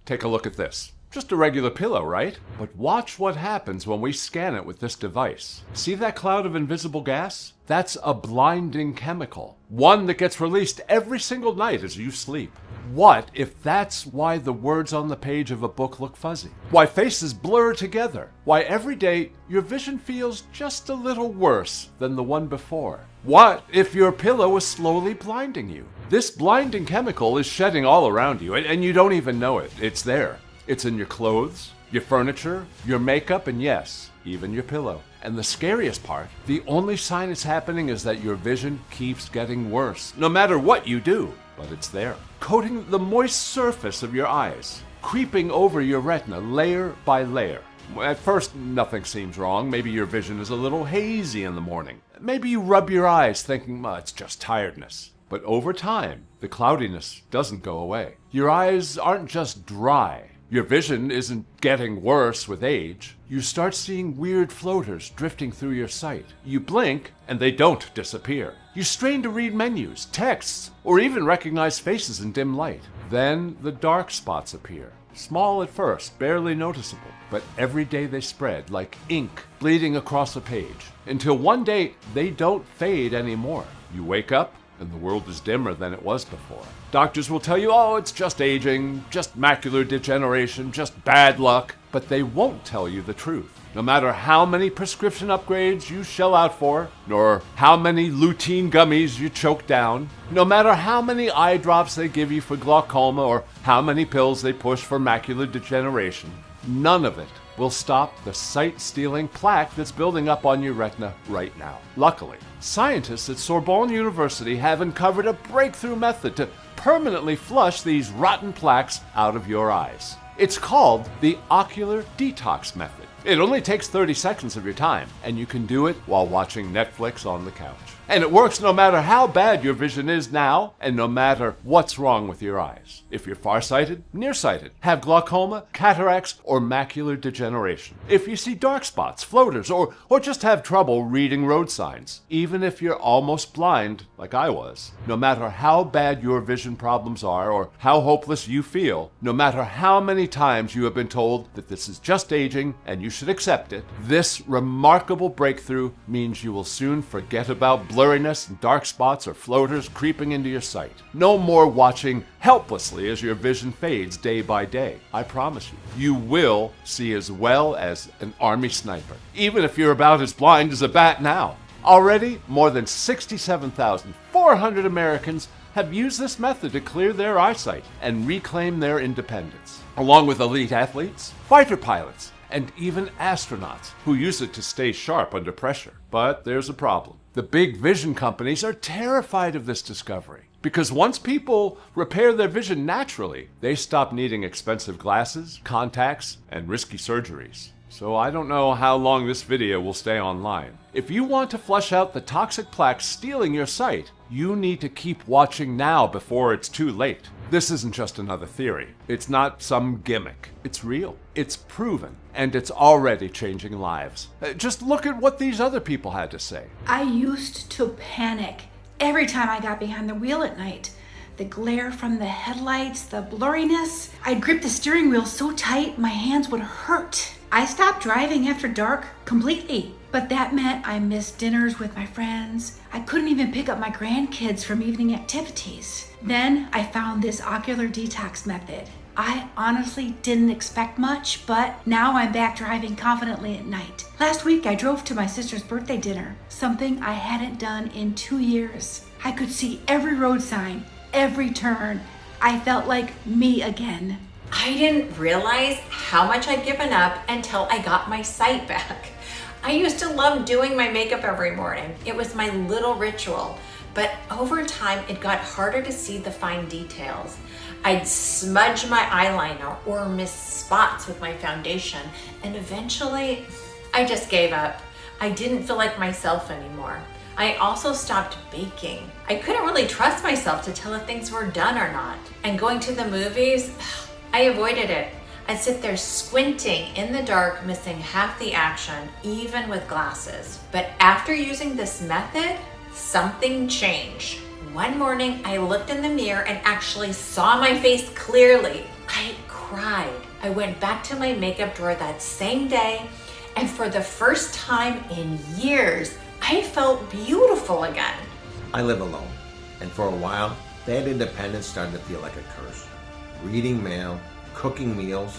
Take a look at this. Just a regular pillow, right? But watch what happens when we scan it with this device. See that cloud of invisible gas? That's a blinding chemical. One that gets released every single night as you sleep. What if that's why the words on the page of a book look fuzzy? Why faces blur together? Why every day your vision feels just a little worse than the one before? What if your pillow is slowly blinding you? This blinding chemical is shedding all around you, and you don't even know it. It's there. It's in your clothes, your furniture, your makeup, and yes, even your pillow. And the scariest part, the only sign it's happening is that your vision keeps getting worse, no matter what you do. But it's there, coating the moist surface of your eyes, creeping over your retina layer by layer. At first, nothing seems wrong. Maybe your vision is a little hazy in the morning. Maybe you rub your eyes thinking, it's just tiredness. But over time, the cloudiness doesn't go away. Your eyes aren't just dry. Your vision isn't getting worse with age. You start seeing weird floaters drifting through your sight. You blink, and they don't disappear. You strain to read menus, texts, or even recognize faces in dim light. Then the dark spots appear. Small at first, barely noticeable, but every day they spread like ink bleeding across a page, until one day they don't fade anymore. You wake up, and the world is dimmer than it was before. Doctors will tell you, it's just aging, just macular degeneration, just bad luck, but they won't tell you the truth. No matter how many prescription upgrades you shell out for, nor how many lutein gummies you choke down, no matter how many eye drops they give you for glaucoma or how many pills they push for macular degeneration, none of it will stop the sight-stealing plaque that's building up on your retina right now. Luckily, scientists at Sorbonne University have uncovered a breakthrough method to permanently flush these rotten plaques out of your eyes. It's called the ocular detox method. It only takes 30 seconds of your time, and you can do it while watching Netflix on the couch. And it works no matter how bad your vision is now, and no matter what's wrong with your eyes. If you're farsighted, nearsighted, have glaucoma, cataracts, or macular degeneration. If you see dark spots, floaters, or just have trouble reading road signs. Even if you're almost blind, like I was. No matter how bad your vision problems are, or how hopeless you feel, no matter how many times you have been told that this is just aging and you should accept it, this remarkable breakthrough means you will soon forget about blurriness and dark spots or floaters creeping into your sight. No more watching helplessly as your vision fades day by day. I promise you, you will see as well as an army sniper, even if you're about as blind as a bat now. Already, more than 67,400 Americans have used this method to clear their eyesight and reclaim their independence, along with elite athletes, fighter pilots, and even astronauts who use it to stay sharp under pressure. But there's a problem. The big vision companies are terrified of this discovery because once people repair their vision naturally, they stop needing expensive glasses, contacts, and risky surgeries. So I don't know how long this video will stay online. If you want to flush out the toxic plaques stealing your sight, you need to keep watching now before it's too late. This isn't just another theory. It's not some gimmick. It's real. It's proven. And it's already changing lives. Just look at what these other people had to say. I used to panic every time I got behind the wheel at night. The glare from the headlights, the blurriness. I'd grip the steering wheel so tight my hands would hurt. I stopped driving after dark completely. But that meant I missed dinners with my friends. I couldn't even pick up my grandkids from evening activities. Then I found this ocular detox method. I honestly didn't expect much, but now I'm back driving confidently at night. Last week I drove to my sister's birthday dinner, something I hadn't done in 2 years. I could see every road sign, every turn. I felt like me again. I didn't realize how much I'd given up until I got my sight back. I used to love doing my makeup every morning. It was my little ritual, but over time it got harder to see the fine details. I'd smudge my eyeliner or miss spots with my foundation, and eventually I just gave up. I didn't feel like myself anymore. I also stopped baking. I couldn't really trust myself to tell if things were done or not. And going to the movies, I avoided it. I'd sit there squinting in the dark, missing half the action, even with glasses. But after using this method, something changed. One morning, I looked in the mirror and actually saw my face clearly. I cried. I went back to my makeup drawer that same day, and for the first time in years, I felt beautiful again. I live alone, and for a while, that independence started to feel like a curse. Reading mail, cooking meals,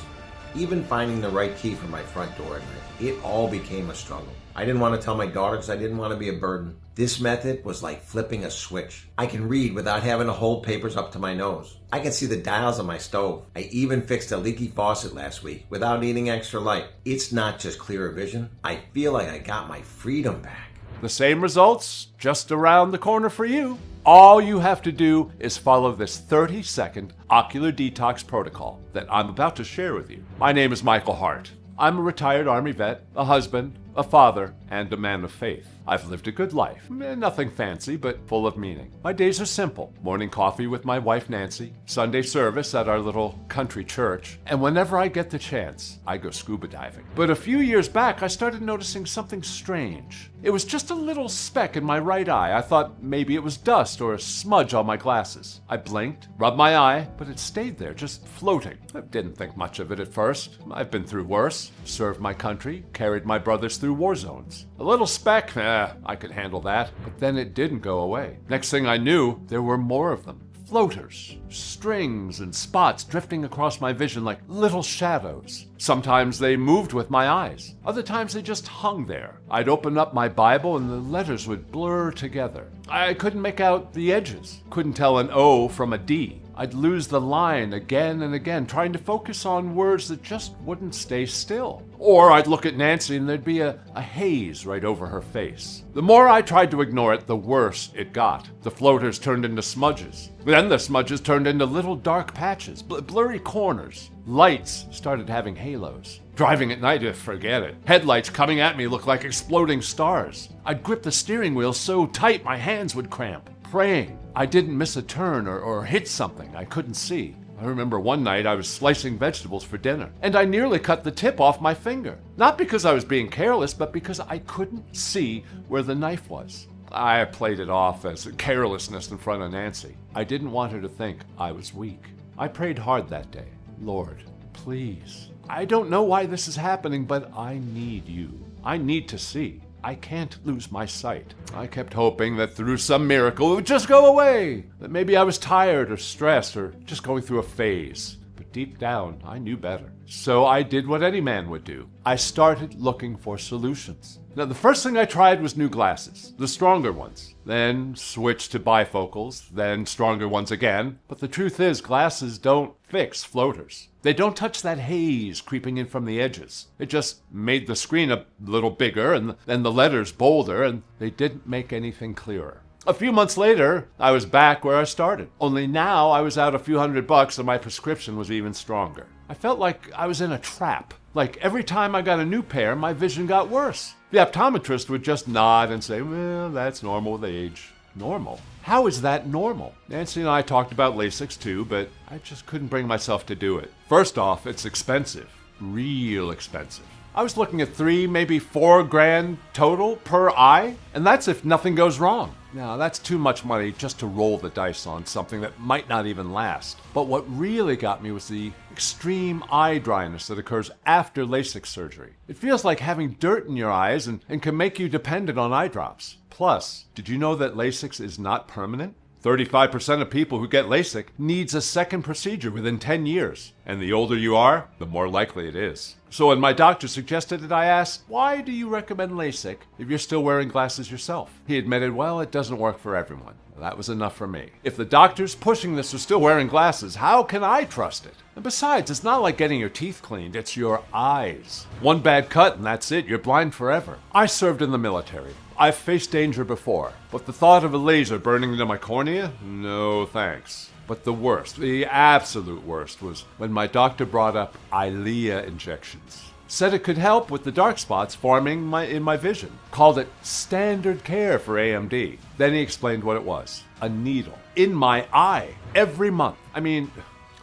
even finding the right key for my front door at night. It all became a struggle. I didn't want to tell my daughter because I didn't want to be a burden. This method was like flipping a switch. I can read without having to hold papers up to my nose. I can see the dials on my stove. I even fixed a leaky faucet last week without needing extra light. It's not just clearer vision. I feel like I got my freedom back. The same results just around the corner for you. All you have to do is follow this 30-second ocular detox protocol that I'm about to share with you. My name is Michael Hart. I'm a retired Army vet, a husband, a father, and a man of faith. I've lived a good life. Nothing fancy, but full of meaning. My days are simple. Morning coffee with my wife Nancy, Sunday service at our little country church, and whenever I get the chance, I go scuba diving. But a few years back, I started noticing something strange. It was just a little speck in my right eye. I thought maybe it was dust or a smudge on my glasses. I blinked, rubbed my eye, but it stayed there, just floating. I didn't think much of it at first. I've been through worse. Served my country, carried my brothers through war zones. A little speck, I could handle that. But then it didn't go away. Next thing I knew, there were more of them. Floaters, strings, and spots drifting across my vision like little shadows. Sometimes they moved with my eyes. Other times they just hung there. I'd open up my Bible and the letters would blur together. I couldn't make out the edges. Couldn't tell an O from a D. I'd lose the line again and again, trying to focus on words that just wouldn't stay still. Or I'd look at Nancy and there'd be a haze right over her face. The more I tried to ignore it, the worse it got. The floaters turned into smudges. Then the smudges turned into little dark patches, blurry corners. Lights started having halos. Driving at night, forget it. Headlights coming at me looked like exploding stars. I'd grip the steering wheel so tight my hands would cramp. Praying I didn't miss a turn or hit something I couldn't see. I remember one night I was slicing vegetables for dinner, and I nearly cut the tip off my finger. Not because I was being careless, but because I couldn't see where the knife was. I played it off as carelessness in front of Nancy. I didn't want her to think I was weak. I prayed hard that day. Lord, please. I don't know why this is happening, but I need you. I need to see. I can't lose my sight. I kept hoping that through some miracle it would just go away. That maybe I was tired or stressed or just going through a phase. But deep down, I knew better. So I did what any man would do. I started looking for solutions. Now, the first thing I tried was new glasses, the stronger ones. Then switched to bifocals, then stronger ones again. But the truth is, glasses don't fix floaters. They don't touch that haze creeping in from the edges. It just made the screen a little bigger and then the letters bolder, and they didn't make anything clearer. A few months later, I was back where I started. Only now I was out a few $100 and my prescription was even stronger. I felt like I was in a trap. Like every time I got a new pair, my vision got worse. The optometrist would just nod and say, well, that's normal with age. Normal? How is that normal? Nancy and I talked about LASIK too, but I just couldn't bring myself to do it. First off, it's expensive. Real expensive. I was looking at $3, maybe $4 total per eye, and that's if nothing goes wrong. Now, that's too much money just to roll the dice on something that might not even last. But what really got me was the extreme eye dryness that occurs after LASIK surgery. It feels like having dirt in your eyes and can make you dependent on eye drops. Plus, did you know that LASIK is not permanent? 35% of people who get LASIK needs a second procedure within 10 years. And the older you are, the more likely it is. So when my doctor suggested it, I asked, why do you recommend LASIK if you're still wearing glasses yourself? He admitted, well, it doesn't work for everyone. Well, that was enough for me. If the doctors pushing this are still wearing glasses, how can I trust it? And besides, it's not like getting your teeth cleaned, it's your eyes. One bad cut and that's it, you're blind forever. I served in the military. I've faced danger before, but the thought of a laser burning into my cornea? No thanks. But the worst, the absolute worst, was when my doctor brought up Eylea injections. Said it could help with the dark spots forming in my vision. Called it standard care for AMD. Then he explained what it was. A needle in my eye every month. I mean,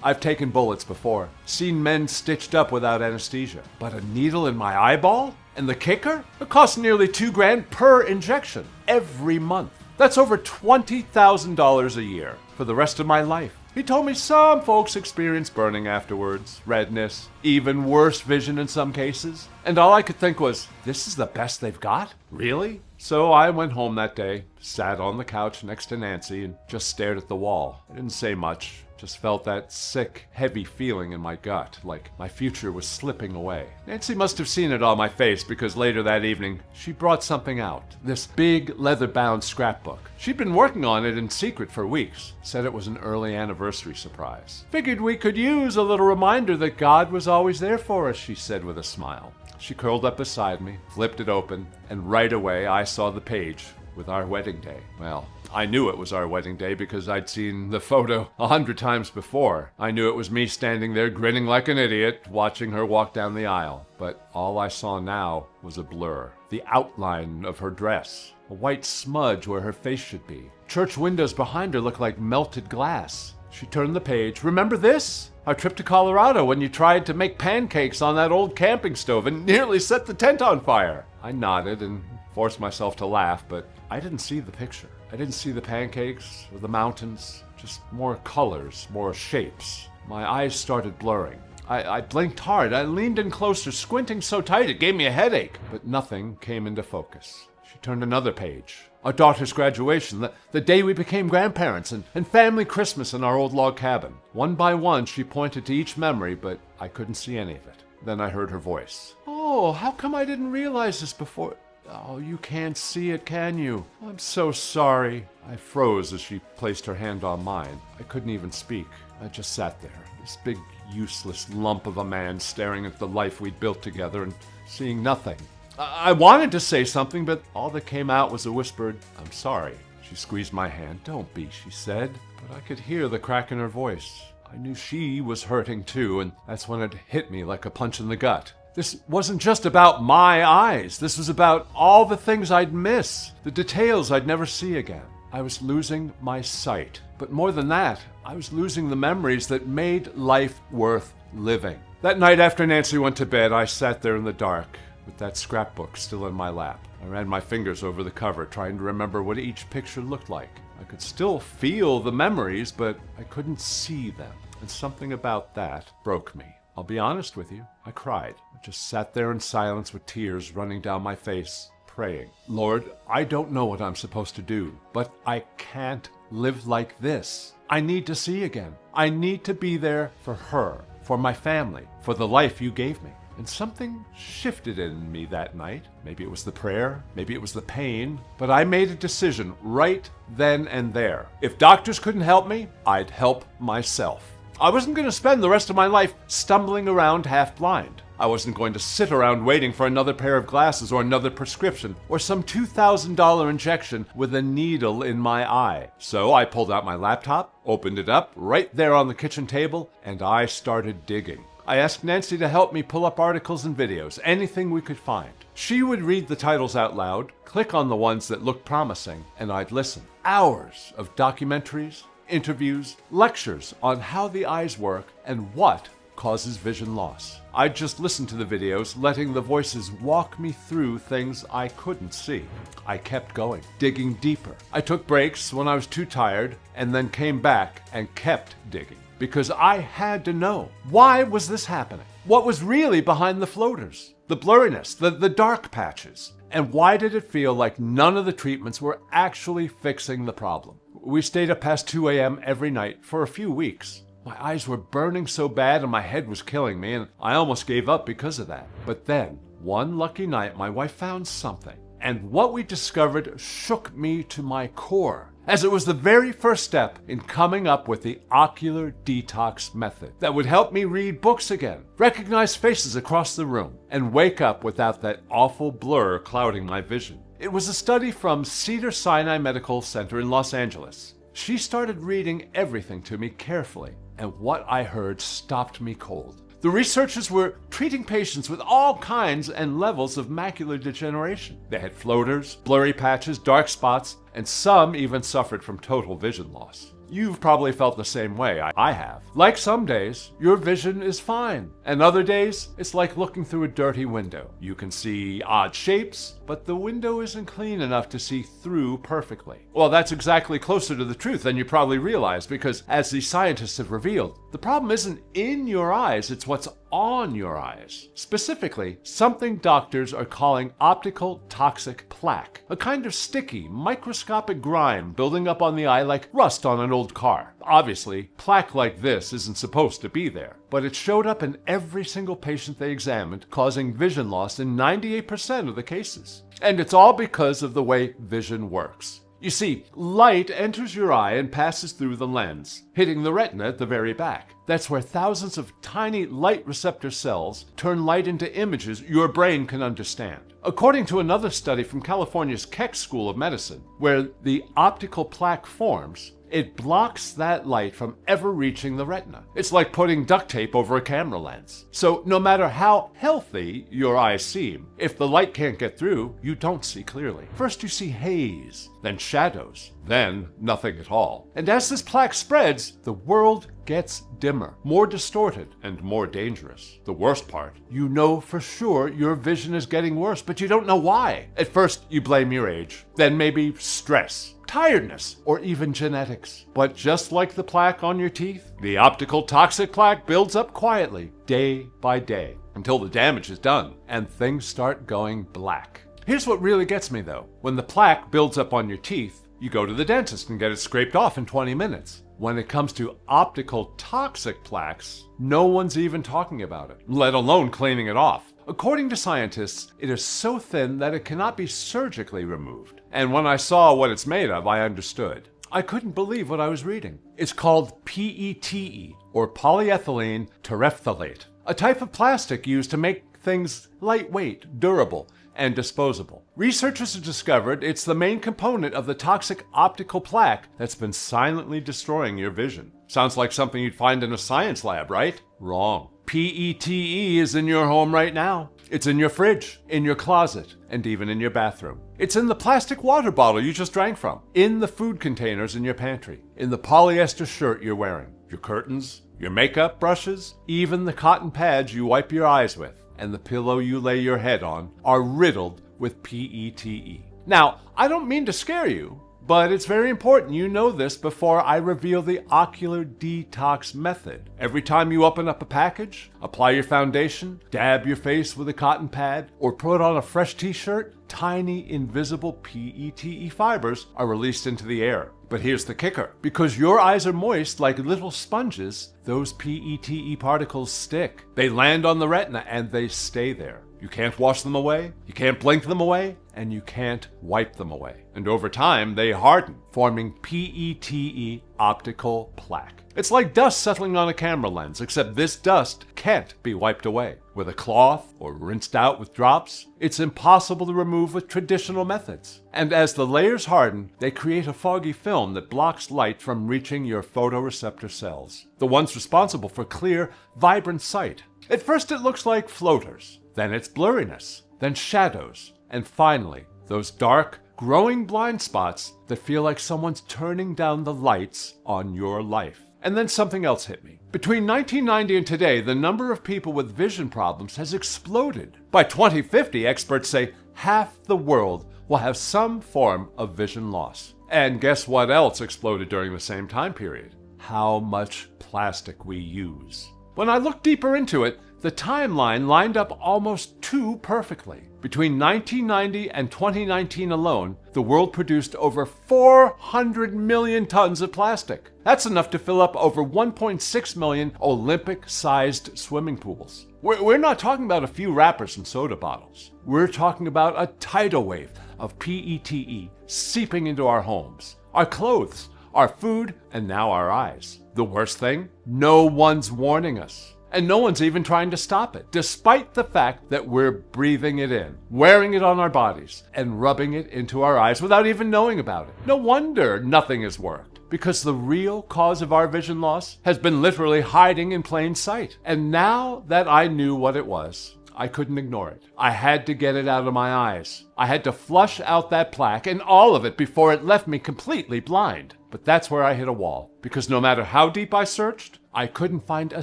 I've taken bullets before, seen men stitched up without anesthesia. But a needle in my eyeball? And the kicker? It costs nearly $2,000 per injection every month. That's over $20,000 a year for the rest of my life. He told me some folks experience burning afterwards, redness, even worse vision in some cases. And all I could think was, this is the best they've got? Really? So I went home that day, sat on the couch next to Nancy, and just stared at the wall. I didn't say much. Just felt that sick, heavy feeling in my gut, like my future was slipping away. Nancy must have seen it on my face because later that evening, she brought something out. This big, leather-bound scrapbook. She'd been working on it in secret for weeks. Said it was an early anniversary surprise. Figured we could use a little reminder that God was always there for us, she said with a smile. She curled up beside me, flipped it open, and right away I saw the page with our wedding day. Well, I knew it was our wedding day because I'd seen the photo 100 times before. I knew it was me standing there grinning like an idiot, watching her walk down the aisle. But all I saw now was a blur. The outline of her dress. A white smudge where her face should be. Church windows behind her looked like melted glass. She turned the page. Remember this? Our trip to Colorado when you tried to make pancakes on that old camping stove and nearly set the tent on fire. I nodded and forced myself to laugh, but I didn't see the picture. I didn't see the pancakes or the mountains, just more colors, more shapes. My eyes started blurring. I blinked hard. I leaned in closer, squinting so tight it gave me a headache, but nothing came into focus. She turned another page. Our daughter's graduation, the day we became grandparents, and family Christmas in our old log cabin. One by one, she pointed to each memory, but I couldn't see any of it. Then I heard her voice. Oh, how come I didn't realize this before? Oh, you can't see it, can you? I'm so sorry. I froze as she placed her hand on mine. I couldn't even speak. I just sat there, this big, useless lump of a man staring at the life we'd built together and seeing nothing. I wanted to say something, but all that came out was a whispered, I'm sorry. She squeezed my hand. Don't be, she said. But I could hear the crack in her voice. I knew she was hurting too, and that's when it hit me like a punch in the gut. This wasn't just about my eyes. This was about all the things I'd miss, the details I'd never see again. I was losing my sight. But more than that, I was losing the memories that made life worth living. That night after Nancy went to bed, I sat there in the dark with that scrapbook still in my lap. I ran my fingers over the cover, trying to remember what each picture looked like. I could still feel the memories, but I couldn't see them. And something about that broke me. I'll be honest with you, I cried. I just sat there in silence with tears running down my face, praying. Lord, I don't know what I'm supposed to do, but I can't live like this. I need to see again. I need to be there for her, for my family, for the life you gave me. And something shifted in me that night. Maybe it was the prayer, maybe it was the pain, but I made a decision right then and there. If doctors couldn't help me, I'd help myself. I wasn't going to spend the rest of my life stumbling around half blind. I wasn't going to sit around waiting for another pair of glasses or another prescription or some $2,000 injection with a needle in my eye. So I pulled out my laptop, opened it up right there on the kitchen table, and I started digging. I asked Nancy to help me pull up articles and videos, anything we could find. She would read the titles out loud, click on the ones that looked promising, and I'd listen. Hours of documentaries, interviews, lectures on how the eyes work and what causes vision loss. I'd just listen to the videos, letting the voices walk me through things I couldn't see. I kept going, digging deeper. I took breaks when I was too tired and then came back and kept digging. Because I had to know, why was this happening? What was really behind the floaters? The blurriness, the dark patches? And why did it feel like none of the treatments were actually fixing the problem? We stayed up past 2 a.m. every night for a few weeks. My eyes were burning so bad and my head was killing me, and I almost gave up because of that. But then, one lucky night, my wife found something. And what we discovered shook me to my core, as it was the very first step in coming up with the ocular detox method that would help me read books again, recognize faces across the room, and wake up without that awful blur clouding my vision. It was a study from Cedars-Sinai Medical Center in Los Angeles. She started reading everything to me carefully, and what I heard stopped me cold. The researchers were treating patients with all kinds and levels of macular degeneration. They had floaters, blurry patches, dark spots, and some even suffered from total vision loss. You've probably felt the same way. I have. Like some days, your vision is fine, and other days, it's like looking through a dirty window. You can see odd shapes, but the window isn't clean enough to see through perfectly. Well, that's exactly closer to the truth than you probably realize, because as the scientists have revealed, the problem isn't in your eyes, it's what's on your eyes. Specifically, something doctors are calling optical toxic plaque, a kind of sticky, microscopic grime building up on the eye like rust on an old car. Obviously, plaque like this isn't supposed to be there, but it showed up in every single patient they examined, causing vision loss in 98% of the cases. And it's all because of the way vision works. You see, light enters your eye and passes through the lens, hitting the retina at the very back. That's where thousands of tiny light receptor cells turn light into images your brain can understand. According to another study from California's Keck School of Medicine, where the optical plaque forms, it blocks that light from ever reaching the retina. It's like putting duct tape over a camera lens. So no matter how healthy your eyes seem, if the light can't get through, you don't see clearly. First you see haze, then shadows, then nothing at all. And as this plaque spreads, the world gets dimmer, more distorted, and more dangerous. The worst part, you know for sure your vision is getting worse, but you don't know why. At first, you blame your age, then maybe stress, tiredness, or even genetics. But just like the plaque on your teeth, the optical toxic plaque builds up quietly, day by day, until the damage is done and things start going black. Here's what really gets me though. When the plaque builds up on your teeth, you go to the dentist and get it scraped off in 20 minutes. When it comes to optical toxic plaques, no one's even talking about it, let alone cleaning it off. According to scientists, it is so thin that it cannot be surgically removed. And when I saw what it's made of, I understood. I couldn't believe what I was reading. It's called PETE, or polyethylene terephthalate, a type of plastic used to make things lightweight, durable, and disposable. Researchers have discovered it's the main component of the toxic optical plaque that's been silently destroying your vision. Sounds like something you'd find in a science lab, right? Wrong. PETE is in your home right now. It's in your fridge, in your closet, and even in your bathroom. It's in the plastic water bottle you just drank from, in the food containers in your pantry, in the polyester shirt you're wearing, your curtains, your makeup brushes, even the cotton pads you wipe your eyes with, and the pillow you lay your head on are riddled with PETE. Now, I don't mean to scare you, but it's very important you know this before I reveal the ocular detox method. Every time you open up a package, apply your foundation, dab your face with a cotton pad, or put on a fresh t-shirt, tiny invisible PETE fibers are released into the air. But here's the kicker. Because your eyes are moist like little sponges, those PETE particles stick. They land on the retina and they stay there. You can't wash them away, you can't blink them away, and you can't wipe them away. And over time, they harden, forming PETE optical plaque. It's like dust settling on a camera lens, except this dust can't be wiped away. With a cloth or rinsed out with drops, it's impossible to remove with traditional methods. And as the layers harden, they create a foggy film that blocks light from reaching your photoreceptor cells, the ones responsible for clear, vibrant sight. At first it looks like floaters, then it's blurriness, then shadows, and finally, those dark, growing blind spots that feel like someone's turning down the lights on your life. And then something else hit me. Between 1990 and today, the number of people with vision problems has exploded. By 2050, experts say half the world will have some form of vision loss. And guess what else exploded during the same time period? How much plastic we use. When I looked deeper into it, the timeline lined up almost too perfectly. Between 1990 and 2019 alone, the world produced over 400 million tons of plastic. That's enough to fill up over 1.6 million Olympic-sized swimming pools. We're not talking about a few wrappers and soda bottles. We're talking about a tidal wave of PETE seeping into our homes, our clothes, our food, and now our eyes. The worst thing? No one's warning us. And no one's even trying to stop it, despite the fact that we're breathing it in, wearing it on our bodies, and rubbing it into our eyes without even knowing about it. No wonder nothing has worked, because the real cause of our vision loss has been literally hiding in plain sight. And now that I knew what it was, I couldn't ignore it. I had to get it out of my eyes. I had to flush out that plaque and all of it before it left me completely blind. But that's where I hit a wall, because no matter how deep I searched, I couldn't find a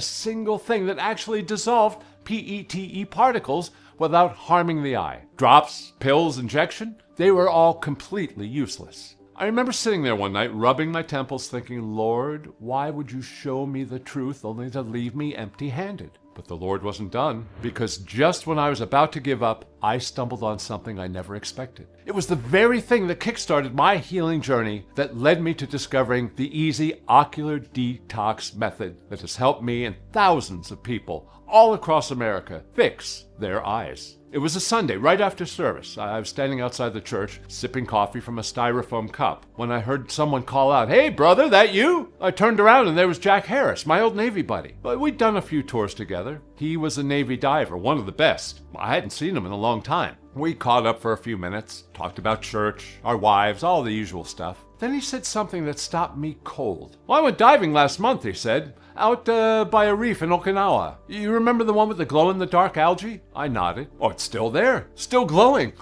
single thing that actually dissolved PETE particles without harming the eye. Drops, pills, injection, they were all completely useless. I remember sitting there one night, rubbing my temples, thinking, Lord, why would you show me the truth only to leave me empty-handed? But the Lord wasn't done, because just when I was about to give up, I stumbled on something I never expected. It was the very thing that kickstarted my healing journey that led me to discovering the easy ocular detox method that has helped me and thousands of people all across America fix their eyes. It was a Sunday, right after service. I was standing outside the church, sipping coffee from a styrofoam cup, when I heard someone call out, "Hey, brother, that you?" I turned around and there was Jack Harris, my old Navy buddy. We'd done a few tours together. He was a Navy diver, one of the best. I hadn't seen him in a long time. We caught up for a few minutes, talked about church, our wives, all the usual stuff. Then he said something that stopped me cold. "Well, I went diving last month," he said, "out by a reef in Okinawa. You remember the one with the glow-in-the-dark algae?" I nodded. "Oh, it's still there, still glowing."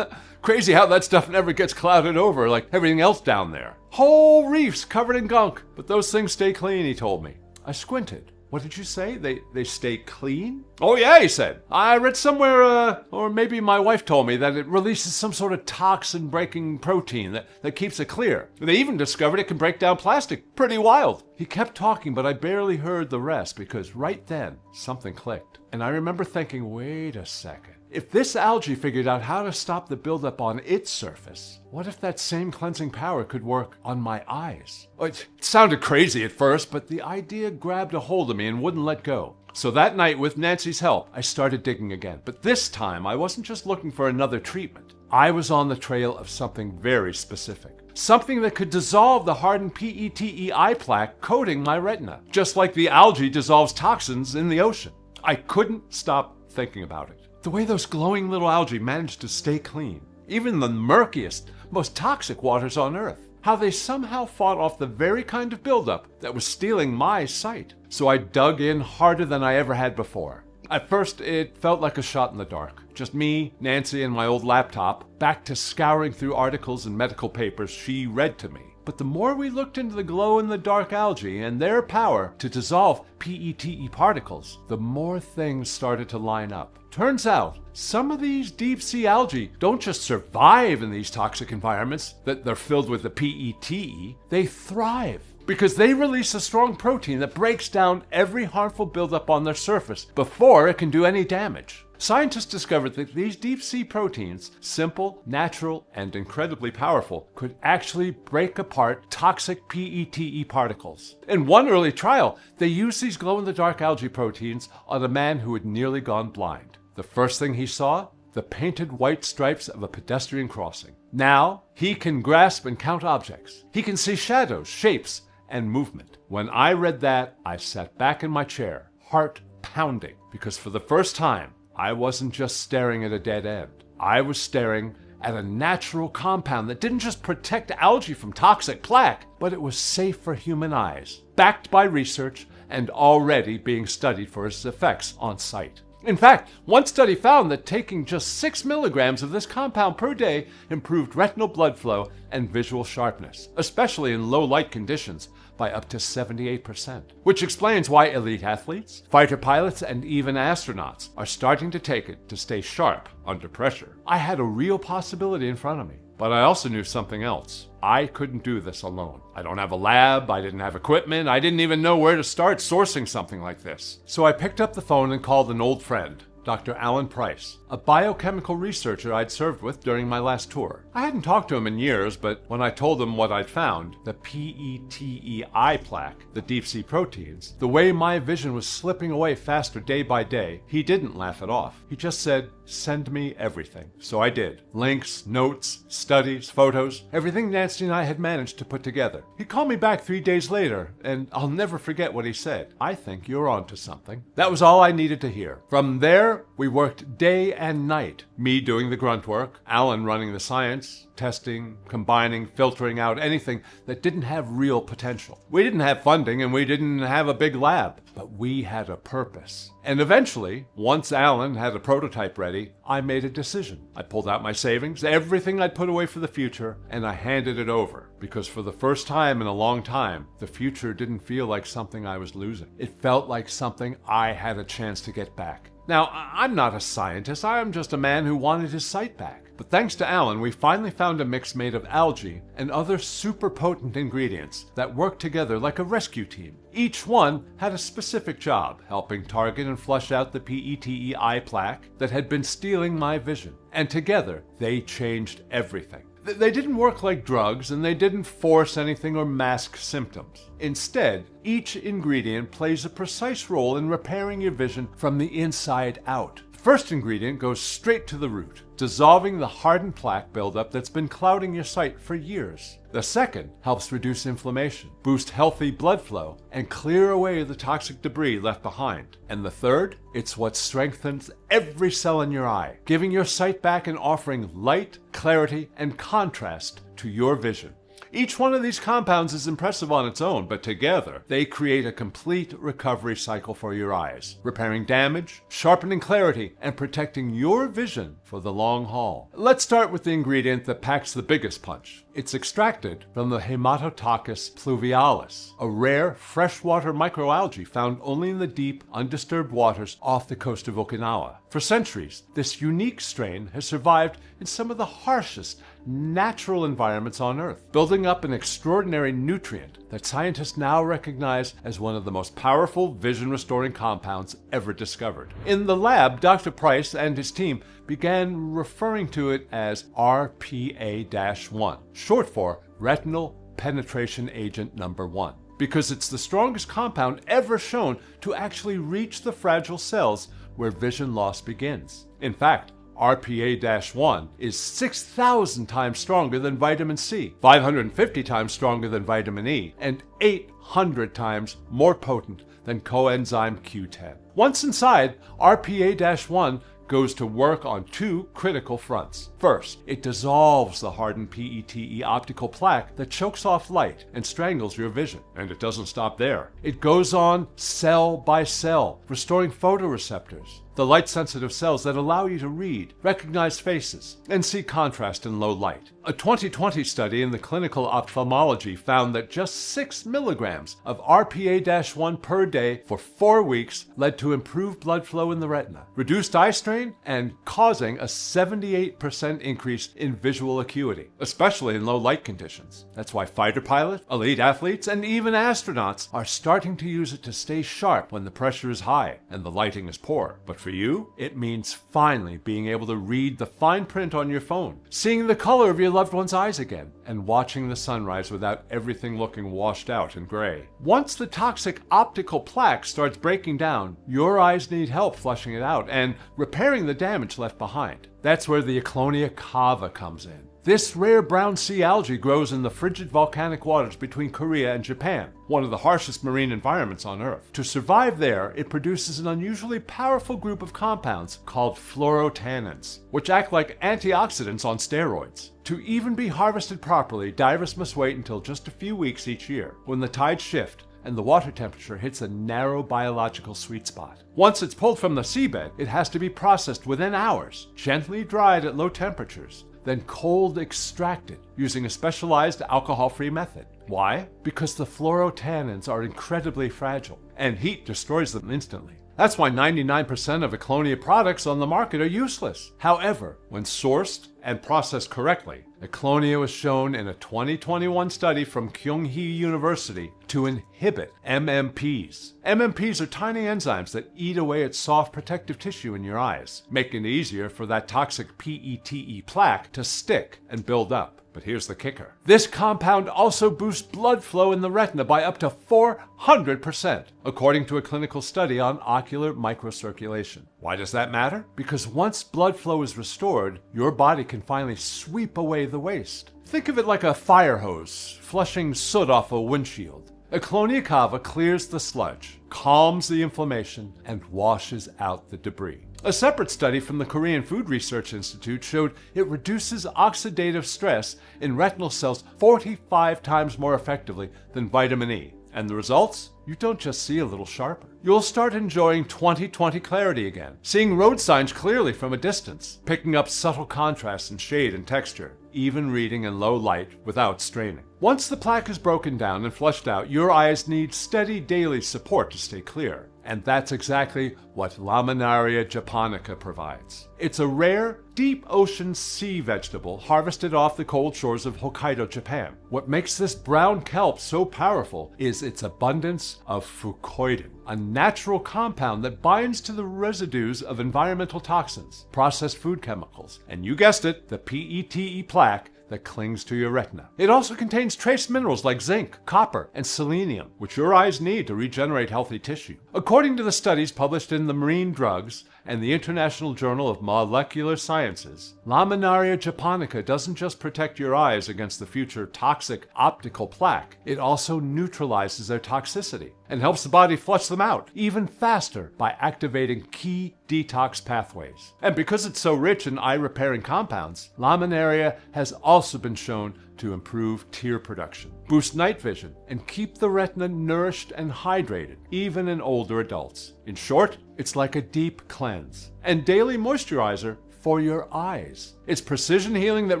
Crazy how that stuff never gets clouded over like everything else down there. Whole reefs covered in gunk, but those things stay clean, he told me. I squinted. "What did you say? They stay clean?" "Oh yeah," he said. "I read somewhere, or maybe my wife told me, that it releases some sort of toxin-breaking protein that keeps it clear. They even discovered it can break down plastic. Pretty wild." He kept talking, but I barely heard the rest because right then, something clicked. And I remember thinking, wait a second. If this algae figured out how to stop the buildup on its surface, what if that same cleansing power could work on my eyes? It sounded crazy at first, but the idea grabbed a hold of me and wouldn't let go. So that night, with Nancy's help, I started digging again. But this time, I wasn't just looking for another treatment. I was on the trail of something very specific. Something that could dissolve the hardened PETE eye plaque coating my retina, just like the algae dissolves toxins in the ocean. I couldn't stop thinking about it. The way those glowing little algae managed to stay clean, even the murkiest, most toxic waters on Earth. How they somehow fought off the very kind of buildup that was stealing my sight. So I dug in harder than I ever had before. At first, it felt like a shot in the dark. Just me, Nancy, and my old laptop, back to scouring through articles and medical papers she read to me. But the more we looked into the glow-in-the-dark algae and their power to dissolve PETE particles, the more things started to line up. Turns out, some of these deep-sea algae don't just survive in these toxic environments that they're filled with the PETE, they thrive. Because they release a strong protein that breaks down every harmful buildup on their surface before it can do any damage. Scientists discovered that these deep-sea proteins, simple, natural, and incredibly powerful, could actually break apart toxic PETE particles. In one early trial, they used these glow-in-the-dark algae proteins on a man who had nearly gone blind. The first thing he saw? The painted white stripes of a pedestrian crossing. Now, he can grasp and count objects. He can see shadows, shapes, and movement. When I read that, I sat back in my chair, heart pounding, because for the first time, I wasn't just staring at a dead end. I was staring at a natural compound that didn't just protect algae from toxic plaque, but it was safe for human eyes, backed by research, and already being studied for its effects on sight. In fact, one study found that taking just 6 milligrams of this compound per day improved retinal blood flow and visual sharpness, especially in low light conditions, by up to 78%. Which explains why elite athletes, fighter pilots, and even astronauts are starting to take it to stay sharp under pressure. I had a real possibility in front of me. But I also knew something else. I couldn't do this alone. I don't have a lab, I didn't have equipment, I didn't even know where to start sourcing something like this. So I picked up the phone and called an old friend, Dr. Alan Price, a biochemical researcher I'd served with during my last tour. I hadn't talked to him in years, but when I told him what I'd found, the PETE eye plaque, the deep-sea proteins, the way my vision was slipping away faster day by day, he didn't laugh it off. He just said, "Send me everything." So I did. Links, notes, studies, photos, everything Nancy and I had managed to put together. He called me back 3 days later, and I'll never forget what he said. "I think you're onto something." That was all I needed to hear. From there, There, we worked day and night, me doing the grunt work, Alan running the science, testing, combining, filtering out anything that didn't have real potential. We didn't have funding and we didn't have a big lab, but we had a purpose. And eventually, once Alan had a prototype ready, I made a decision. I pulled out my savings, everything I'd put away for the future, and I handed it over. Because for the first time in a long time, the future didn't feel like something I was losing. It felt like something I had a chance to get back. Now, I'm not a scientist, I'm just a man who wanted his sight back. But thanks to Alan, we finally found a mix made of algae and other super potent ingredients that worked together like a rescue team. Each one had a specific job, helping target and flush out the PETE eye plaque that had been stealing my vision. And together, they changed everything. They didn't work like drugs, and they didn't force anything or mask symptoms. Instead, each ingredient plays a precise role in repairing your vision from the inside out. The first ingredient goes straight to the root, dissolving the hardened plaque buildup that's been clouding your sight for years. The second helps reduce inflammation, boost healthy blood flow, and clear away the toxic debris left behind. And the third, it's what strengthens every cell in your eye, giving your sight back and offering light, clarity, and contrast to your vision. Each one of these compounds is impressive on its own, but together they create a complete recovery cycle for your eyes, repairing damage, sharpening clarity, and protecting your vision for the long haul. Let's start with the ingredient that packs the biggest punch. It's extracted from the Hematococcus pluvialis, a rare freshwater microalgae found only in the deep, undisturbed waters off the coast of Okinawa. For centuries, this unique strain has survived in some of the harshest natural environments on Earth, building up an extraordinary nutrient that scientists now recognize as one of the most powerful vision-restoring compounds ever discovered. In the lab, Dr. Price and his team began referring to it as RPA-1, short for Retinal Penetration Agent Number 1, because it's the strongest compound ever shown to actually reach the fragile cells where vision loss begins. In fact, RPA-1 is 6,000 times stronger than vitamin C, 550 times stronger than vitamin E, and 800 times more potent than coenzyme Q10. Once inside, RPA-1 goes to work on two critical fronts. First, it dissolves the hardened PETE optical plaque that chokes off light and strangles your vision. And it doesn't stop there. It goes on cell by cell, restoring photoreceptors, the light-sensitive cells that allow you to read, recognize faces, and see contrast in low light. A 2020 study in the clinical ophthalmology found that just 6 milligrams of RPA-1 per day for 4 weeks led to improved blood flow in the retina, reduced eye strain, and causing a 78% increase in visual acuity, especially in low light conditions. That's why fighter pilots, elite athletes, and even astronauts are starting to use it to stay sharp when the pressure is high and the lighting is poor. But for you, it means finally being able to read the fine print on your phone, seeing the color of your loved one's eyes again, and watching the sunrise without everything looking washed out and gray. Once the toxic optical plaque starts breaking down, your eyes need help flushing it out and repairing the damage left behind. That's where the Eclonia cava comes in. This rare brown sea algae grows in the frigid volcanic waters between Korea and Japan, one of the harshest marine environments on Earth. To survive there, it produces an unusually powerful group of compounds called fluorotannins, which act like antioxidants on steroids. To even be harvested properly, divers must wait until just a few weeks each year, when the tides shift and the water temperature hits a narrow biological sweet spot. Once it's pulled from the seabed, it has to be processed within hours, gently dried at low temperatures, then cold extracted using a specialized alcohol-free method. Why? Because the fluorotannins are incredibly fragile, and heat destroys them instantly. That's why 99% of Eclonia products on the market are useless. However, when sourced and processed correctly, Eclonia was shown in a 2021 study from Kyunghee University to inhibit MMPs. MMPs are tiny enzymes that eat away at soft protective tissue in your eyes, making it easier for that toxic PETE plaque to stick and build up. But here's the kicker. This compound also boosts blood flow in the retina by up to 400%, according to a clinical study on ocular microcirculation. Why does that matter? Because once blood flow is restored, your body can finally sweep away the waste. Think of it like a fire hose flushing soot off a windshield. Aclonia cava clears the sludge, calms the inflammation, and washes out the debris. A separate study from the Korean Food Research Institute showed it reduces oxidative stress in retinal cells 45 times more effectively than vitamin E. And the results? You don't just see a little sharper. You'll start enjoying 20/20 clarity again, seeing road signs clearly from a distance, picking up subtle contrasts in shade and texture, even reading in low light without straining. Once the plaque is broken down and flushed out, your eyes need steady daily support to stay clear. And that's exactly what Laminaria japonica provides. It's a rare, deep ocean sea vegetable harvested off the cold shores of Hokkaido, Japan. What makes this brown kelp so powerful is its abundance of fucoidin, a natural compound that binds to the residues of environmental toxins, processed food chemicals, and you guessed it, the PETE plaque that clings to your retina. It also contains trace minerals like zinc, copper, and selenium, which your eyes need to regenerate healthy tissue. According to the studies published in the Marine Drugs and the International Journal of Molecular Sciences, Laminaria japonica doesn't just protect your eyes against the future toxic optical plaque, it also neutralizes their toxicity and helps the body flush them out even faster by activating key detox pathways. And because it's so rich in eye-repairing compounds, Laminaria has also been shown to improve tear production, boost night vision, and keep the retina nourished and hydrated, even in older adults. In short, it's like a deep cleanse and daily moisturizer for your eyes. It's precision healing that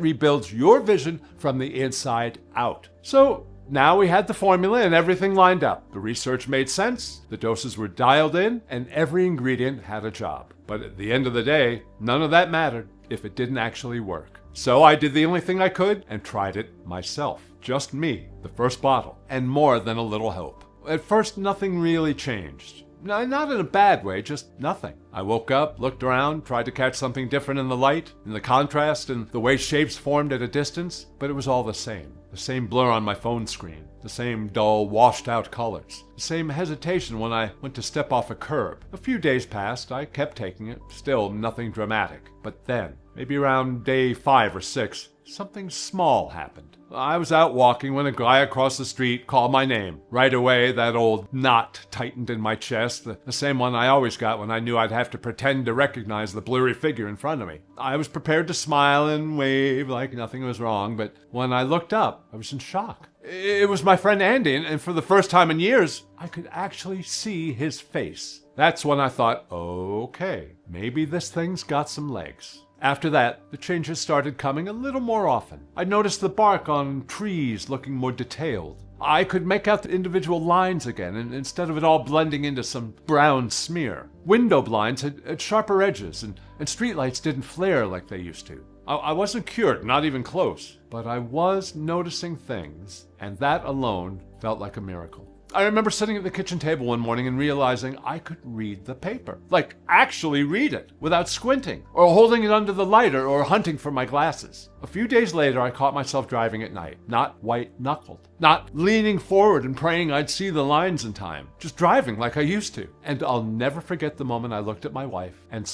rebuilds your vision from the inside out. So, now we had the formula and everything lined up. The research made sense, the doses were dialed in, and every ingredient had a job. But at the end of the day, none of that mattered if it didn't actually work. So I did the only thing I could and tried it myself. Just me, the first bottle, and more than a little hope. At first, nothing really changed. No, not in a bad way, just nothing. I woke up, looked around, tried to catch something different in the light, in the contrast, and the way shapes formed at a distance, but it was all the same. The same blur on my phone screen, the same dull, washed-out colors, the same hesitation when I went to step off a curb. A few days passed, I kept taking it, still nothing dramatic. But then, maybe around day 5 or 6, something small happened. I was out walking when a guy across the street called my name. Right away, that old knot tightened in my chest, the same one I always got when I knew I'd have to pretend to recognize the blurry figure in front of me. I was prepared to smile and wave like nothing was wrong, but when I looked up, I was in shock. It was my friend Andy, and for the first time in years, I could actually see his face. That's when I thought, okay, maybe this thing's got some legs. After that, the changes started coming a little more often. I noticed the bark on trees looking more detailed. I could make out the individual lines again, and instead of it all blending into some brown smear. Window blinds had sharper edges, and streetlights didn't flare like they used to. I wasn't cured, not even close, but I was noticing things, and that alone felt like a miracle. I remember sitting at the kitchen table one morning and realizing I could read the paper. Like, actually read it, without squinting, or holding it under the light, or hunting for my glasses. A few days later, I caught myself driving at night, not white-knuckled, not leaning forward and praying I'd see the lines in time, just driving like I used to. And I'll never forget the moment I looked at my wife and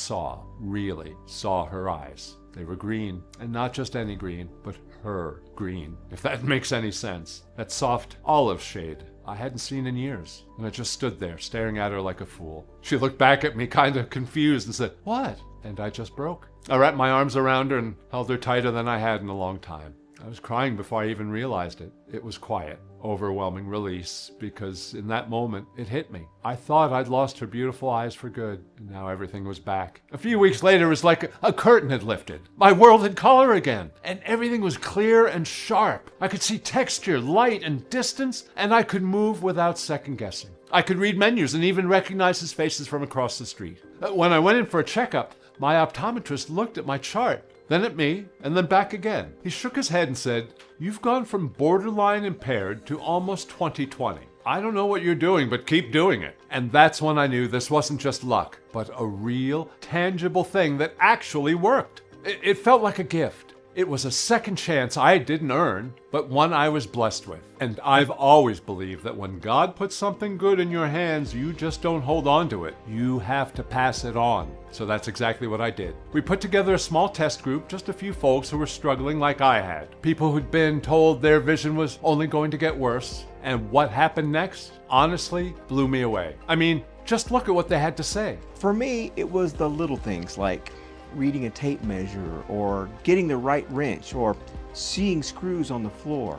really saw her eyes. They were green, and not just any green, but her green, if that makes any sense. That soft olive shade I hadn't seen in years, and I just stood there staring at her like a fool. She looked back at me kind of confused and said, "What?" And I just broke. I wrapped my arms around her and held her tighter than I had in a long time. I was crying before I even realized it. It was quiet, overwhelming release, because in that moment, it hit me. I thought I'd lost her beautiful eyes for good, and now everything was back. A few weeks later, it was like a curtain had lifted. My world had color again, and everything was clear and sharp. I could see texture, light, and distance, and I could move without second-guessing. I could read menus and even recognize his faces from across the street. When I went in for a checkup, my optometrist looked at my chart, then at me, and then back again. He shook his head and said, "You've gone from borderline impaired to almost 20/20. I don't know what you're doing, but keep doing it." And that's when I knew this wasn't just luck, but a real, tangible thing that actually worked. It felt like a gift. It was a second chance I didn't earn, but one I was blessed with. And I've always believed that when God puts something good in your hands, you just don't hold on to it. You have to pass it on. So that's exactly what I did. We put together a small test group, just a few folks who were struggling like I had. People who'd been told their vision was only going to get worse. And what happened next, honestly, blew me away. I mean, just look at what they had to say. For me, it was the little things like reading a tape measure or getting the right wrench or seeing screws on the floor.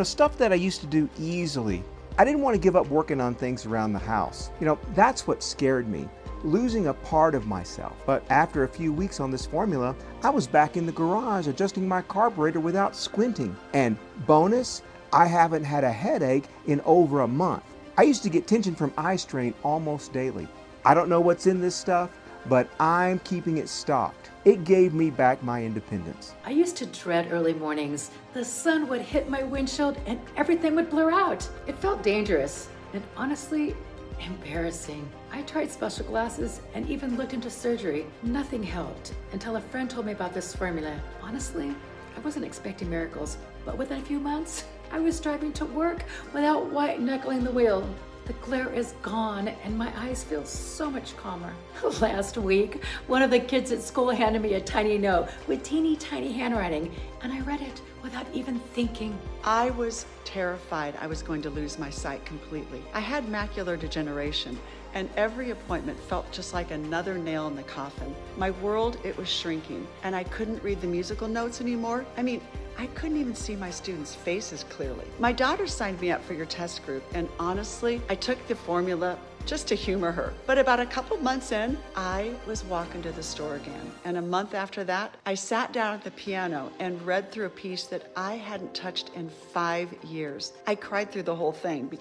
Stuff that I used to do easily. I didn't want to give up working on things around the house. That's what scared me, losing a part of myself. But after a few weeks on this formula, I was back in the garage adjusting my carburetor without squinting. And bonus, I haven't had a headache in over a month. I used to get tension from eye strain almost daily. I don't know what's in this stuff, but I'm keeping it stocked. It gave me back my independence. I used to dread early mornings. The sun would hit my windshield and everything would blur out. It felt dangerous and honestly embarrassing. I tried special glasses and even looked into surgery. Nothing helped until a friend told me about this formula. Honestly, I wasn't expecting miracles, but within a few months, I was driving to work without white knuckling the wheel. The glare is gone and my eyes feel so much calmer. Last week, one of the kids at school handed me a tiny note with teeny tiny handwriting, and I read it without even thinking. I was terrified I was going to lose my sight completely. I had macular degeneration, and every appointment felt just like another nail in the coffin. My world, it was shrinking, and I couldn't read the musical notes anymore. I couldn't even see my students' faces clearly. My daughter signed me up for your test group, and honestly, I took the formula just to humor her. But about a couple months in, I was walking to the store again. And a month after that, I sat down at the piano and read through a piece that I hadn't touched in 5 years. I cried through the whole thing.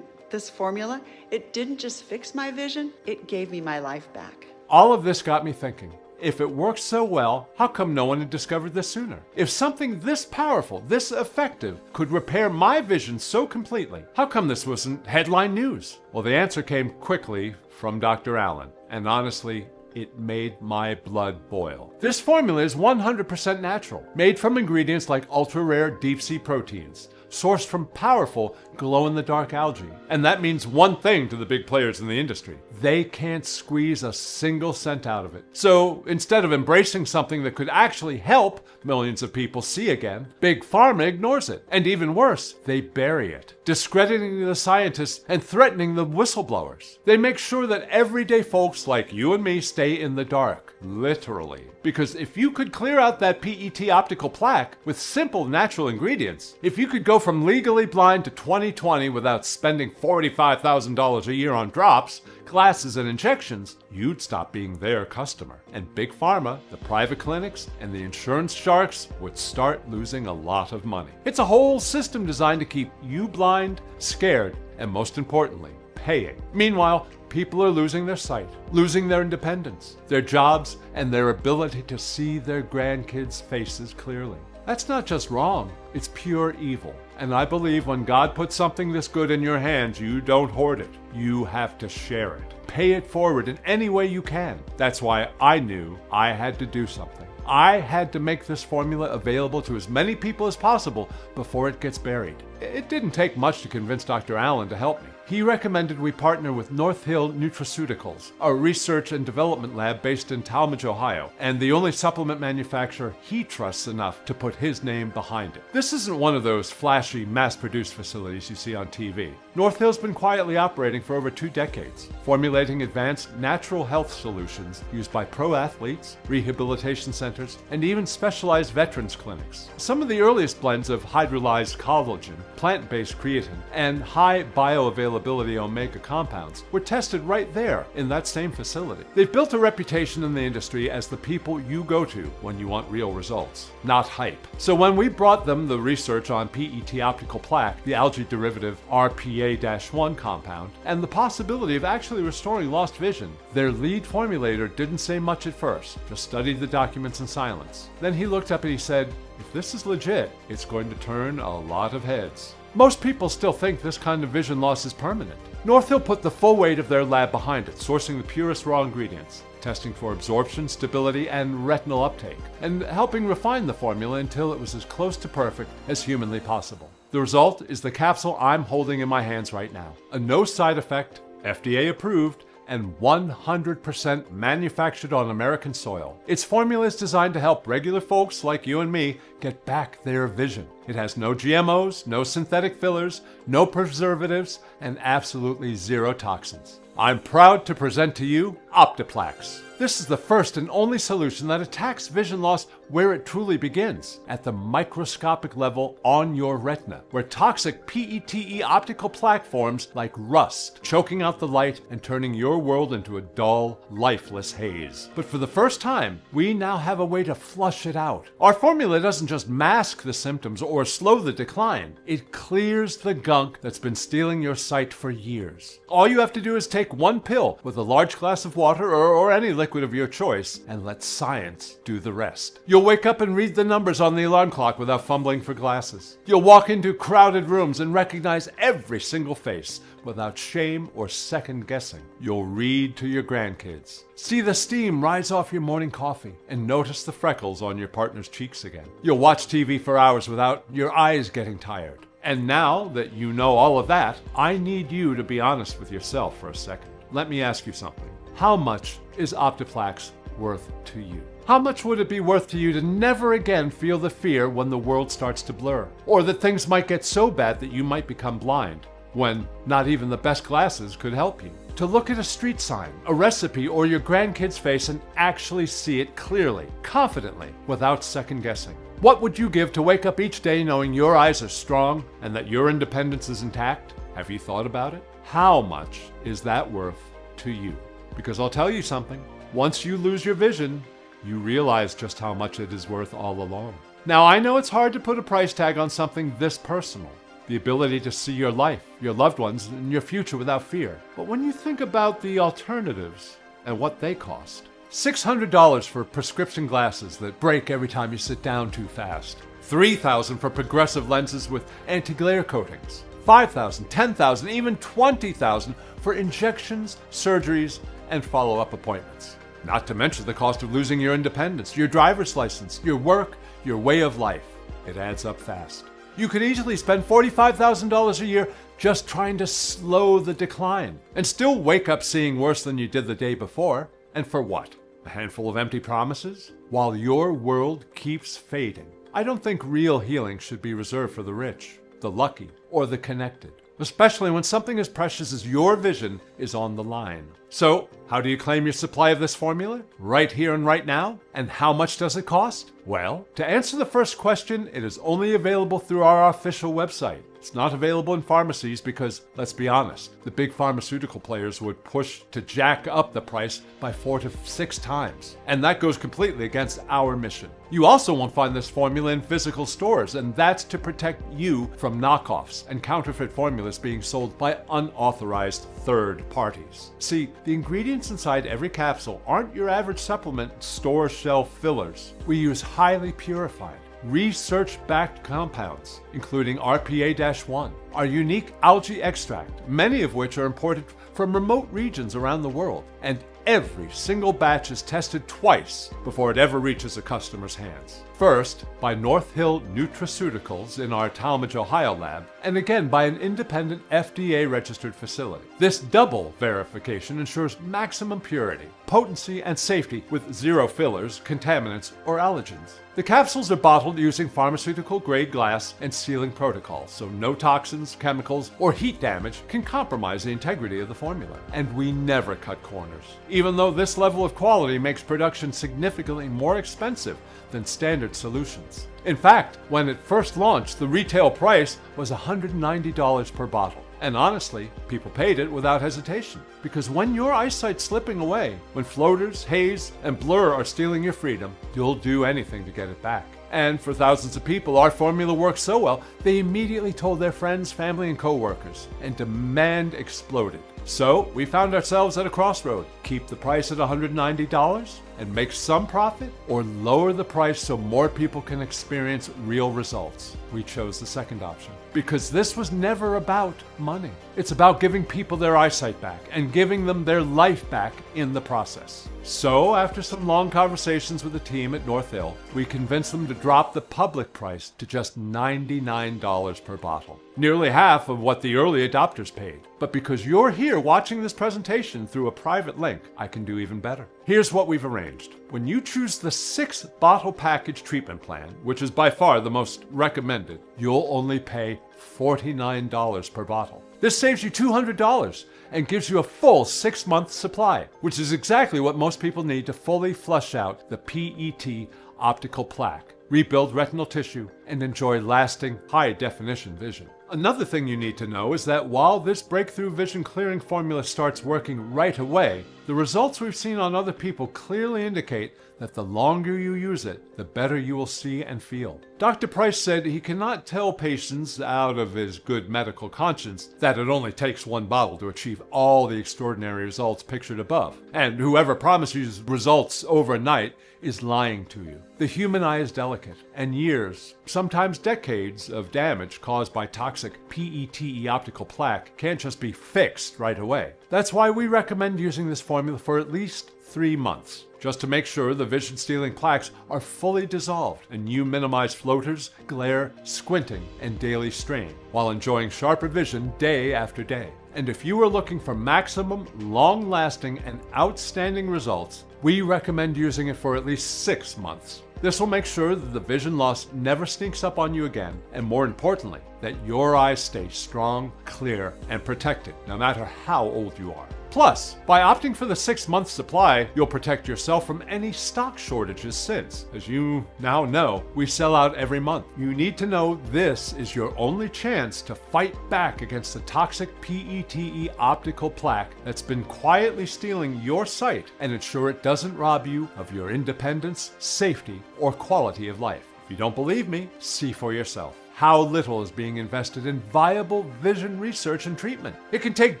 This formula, it didn't just fix my vision, it gave me my life back. All of this got me thinking. If it works so well, how come no one had discovered this sooner? If something this powerful, this effective, could repair my vision so completely, how come this wasn't headline news? Well, the answer came quickly from Dr. Allen, and honestly, it made my blood boil. This formula is 100% natural, made from ingredients like ultra-rare deep-sea proteins, sourced from powerful glow-in-the-dark algae. And that means one thing to the big players in the industry. They can't squeeze a single cent out of it. So instead of embracing something that could actually help millions of people see again, Big Pharma ignores it. And even worse, they bury it, discrediting the scientists and threatening the whistleblowers. They make sure that everyday folks like you and me stay in the dark, literally. Because if you could clear out that PET optical plaque with simple natural ingredients, if you could go from legally blind to 20/20 without spending $45,000 a year on drops, glasses, and injections, you'd stop being their customer. And Big Pharma, the private clinics, and the insurance sharks would start losing a lot of money. It's a whole system designed to keep you blind, scared, and most importantly, paying. Meanwhile, people are losing their sight, losing their independence, their jobs, and their ability to see their grandkids' faces clearly. That's not just wrong, it's pure evil. And I believe when God puts something this good in your hands, you don't hoard it. You have to share it. Pay it forward in any way you can. That's why I knew I had to do something. I had to make this formula available to as many people as possible before it gets buried. It didn't take much to convince Dr. Allen to help me. He recommended we partner with North Hill Nutraceuticals, a research and development lab based in Talmadge, Ohio, and the only supplement manufacturer he trusts enough to put his name behind it. This isn't one of those flashy, mass-produced facilities you see on TV. North Hill's been quietly operating for over 2 decades, formulating advanced natural health solutions used by pro athletes, rehabilitation centers, and even specialized veterans clinics. Some of the earliest blends of hydrolyzed collagen, plant-based creatine, and high bioavailability omega compounds were tested right there in that same facility. They've built a reputation in the industry as the people you go to when you want real results, not hype. So when we brought them the research on PET optical plaque, the algae derivative RPA-1 compound, and the possibility of actually restoring lost vision, their lead formulator didn't say much at first, just studied the documents in silence. Then he looked up and he said, "If this is legit, it's going to turn a lot of heads." Most people still think this kind of vision loss is permanent. North Hill put the full weight of their lab behind it, sourcing the purest raw ingredients, testing for absorption, stability, and retinal uptake, and helping refine the formula until it was as close to perfect as humanly possible. The result is the capsule I'm holding in my hands right now. A no side effect, FDA approved, and 100% manufactured on American soil. Its formula is designed to help regular folks like you and me get back their vision. It has no GMOs, no synthetic fillers, no preservatives, and absolutely zero toxins. I'm proud to present to you OptiPlax. This is the first and only solution that attacks vision loss where it truly begins, at the microscopic level on your retina, where toxic PETE optical plaque forms like rust, choking out the light and turning your world into a dull, lifeless haze. But for the first time, we now have a way to flush it out. Our formula doesn't just mask the symptoms or slow the decline, it clears the gunk that's been stealing your sight for years. All you have to do is take one pill with a large glass of water or any liquid of your choice and let science do the rest. You'll wake up and read the numbers on the alarm clock without fumbling for glasses. You'll walk into crowded rooms and recognize every single face without shame or second guessing. You'll read to your grandkids, see the steam rise off your morning coffee, and notice the freckles on your partner's cheeks again. You'll watch TV for hours without your eyes getting tired. And now that you know all of that, I need you to be honest with yourself for a second. Let me ask you something. How much is OptiPlax worth to you? How much would it be worth to you to never again feel the fear when the world starts to blur? Or that things might get so bad that you might become blind, when not even the best glasses could help you? To look at a street sign, a recipe, or your grandkid's face and actually see it clearly, confidently, without second guessing? What would you give to wake up each day knowing your eyes are strong and that your independence is intact? Have you thought about it? How much is that worth to you? Because I'll tell you something, once you lose your vision, you realize just how much it is worth all along. Now, I know it's hard to put a price tag on something this personal, the ability to see your life, your loved ones, and your future without fear. But when you think about the alternatives and what they cost, $600 for prescription glasses that break every time you sit down too fast, $3,000 for progressive lenses with anti-glare coatings, $5,000, $10,000, even $20,000 for injections, surgeries, and follow-up appointments. Not to mention the cost of losing your independence, your driver's license, your work, your way of life. It adds up fast. You could easily spend $45,000 a year just trying to slow the decline, and still wake up seeing worse than you did the day before. And for what? A handful of empty promises? While your world keeps fading. I don't think real healing should be reserved for the rich, the lucky, or the connected, especially when something as precious as your vision is on the line. So, how do you claim your supply of this formula? Right here and right now? And how much does it cost? Well, to answer the first question, it is only available through our official website. It's not available in pharmacies because, let's be honest, the big pharmaceutical players would push to jack up the price by 4 to 6 times. And that goes completely against our mission. You also won't find this formula in physical stores, and that's to protect you from knockoffs and counterfeit formulas being sold by unauthorized third parties. See, the ingredients inside every capsule aren't your average supplement store shelf fillers. We use highly purified, research-backed compounds, including RPA-1, our unique algae extract, many of which are imported from remote regions around the world, and every single batch is tested twice before it ever reaches a customer's hands. First, by North Hill Nutraceuticals in our Talmadge, Ohio lab, and again by an independent FDA-registered facility. This double verification ensures maximum purity, potency, and safety with zero fillers, contaminants, or allergens. The capsules are bottled using pharmaceutical-grade glass and sealing protocols, so no toxins, chemicals, or heat damage can compromise the integrity of the formula. And we never cut corners, even though this level of quality makes production significantly more expensive than standard solutions. In fact, when it first launched, the retail price was $190 per bottle. And honestly, people paid it without hesitation. Because when your eyesight's slipping away, when floaters, haze, and blur are stealing your freedom, you'll do anything to get it back. And for thousands of people, our formula worked so well, they immediately told their friends, family, and co-workers, and demand exploded. So we found ourselves at a crossroad. Keep the price at $190 and make some profit, or lower the price so more people can experience real results. We chose the second option because this was never about money. It's about giving people their eyesight back and giving them their life back in the process. So after some long conversations with the team at North Hill, we convinced them to drop the public price to just $99 per bottle. Nearly half of what the early adopters paid. But because you're here watching this presentation through a private link, I can do even better. Here's what we've arranged. When you choose the 6-bottle package treatment plan, which is by far the most recommended, you'll only pay $49 per bottle. This saves you $200 and gives you a full 6-month supply, which is exactly what most people need to fully flush out the PET optical plaque, rebuild retinal tissue, and enjoy lasting high-definition vision. Another thing you need to know is that while this breakthrough vision clearing formula starts working right away, the results we've seen on other people clearly indicate that the longer you use it, the better you will see and feel. Dr. Price said he cannot tell patients out of his good medical conscience that it only takes 1 bottle to achieve all the extraordinary results pictured above. And whoever promises results overnight is lying to you. The human eye is delicate, and years, sometimes decades, of damage caused by toxic PET optical plaque can't just be fixed right away. That's why we recommend using this formula for at least 3 months, just to make sure the vision-stealing plaques are fully dissolved and you minimize floaters, glare, squinting, and daily strain, while enjoying sharper vision day after day. And if you are looking for maximum, long-lasting, and outstanding results, we recommend using it for at least 6 months. This will make sure that the vision loss never sneaks up on you again, and more importantly, that your eyes stay strong, clear, and protected, no matter how old you are. Plus, by opting for the 6-month supply, you'll protect yourself from any stock shortages since, as you now know, we sell out every month. You need to know this is your only chance to fight back against the toxic PET optical plaque that's been quietly stealing your sight, and ensure it doesn't rob you of your independence, safety, or quality of life. If you don't believe me, see for yourself. How little is being invested in viable vision research and treatment. It can take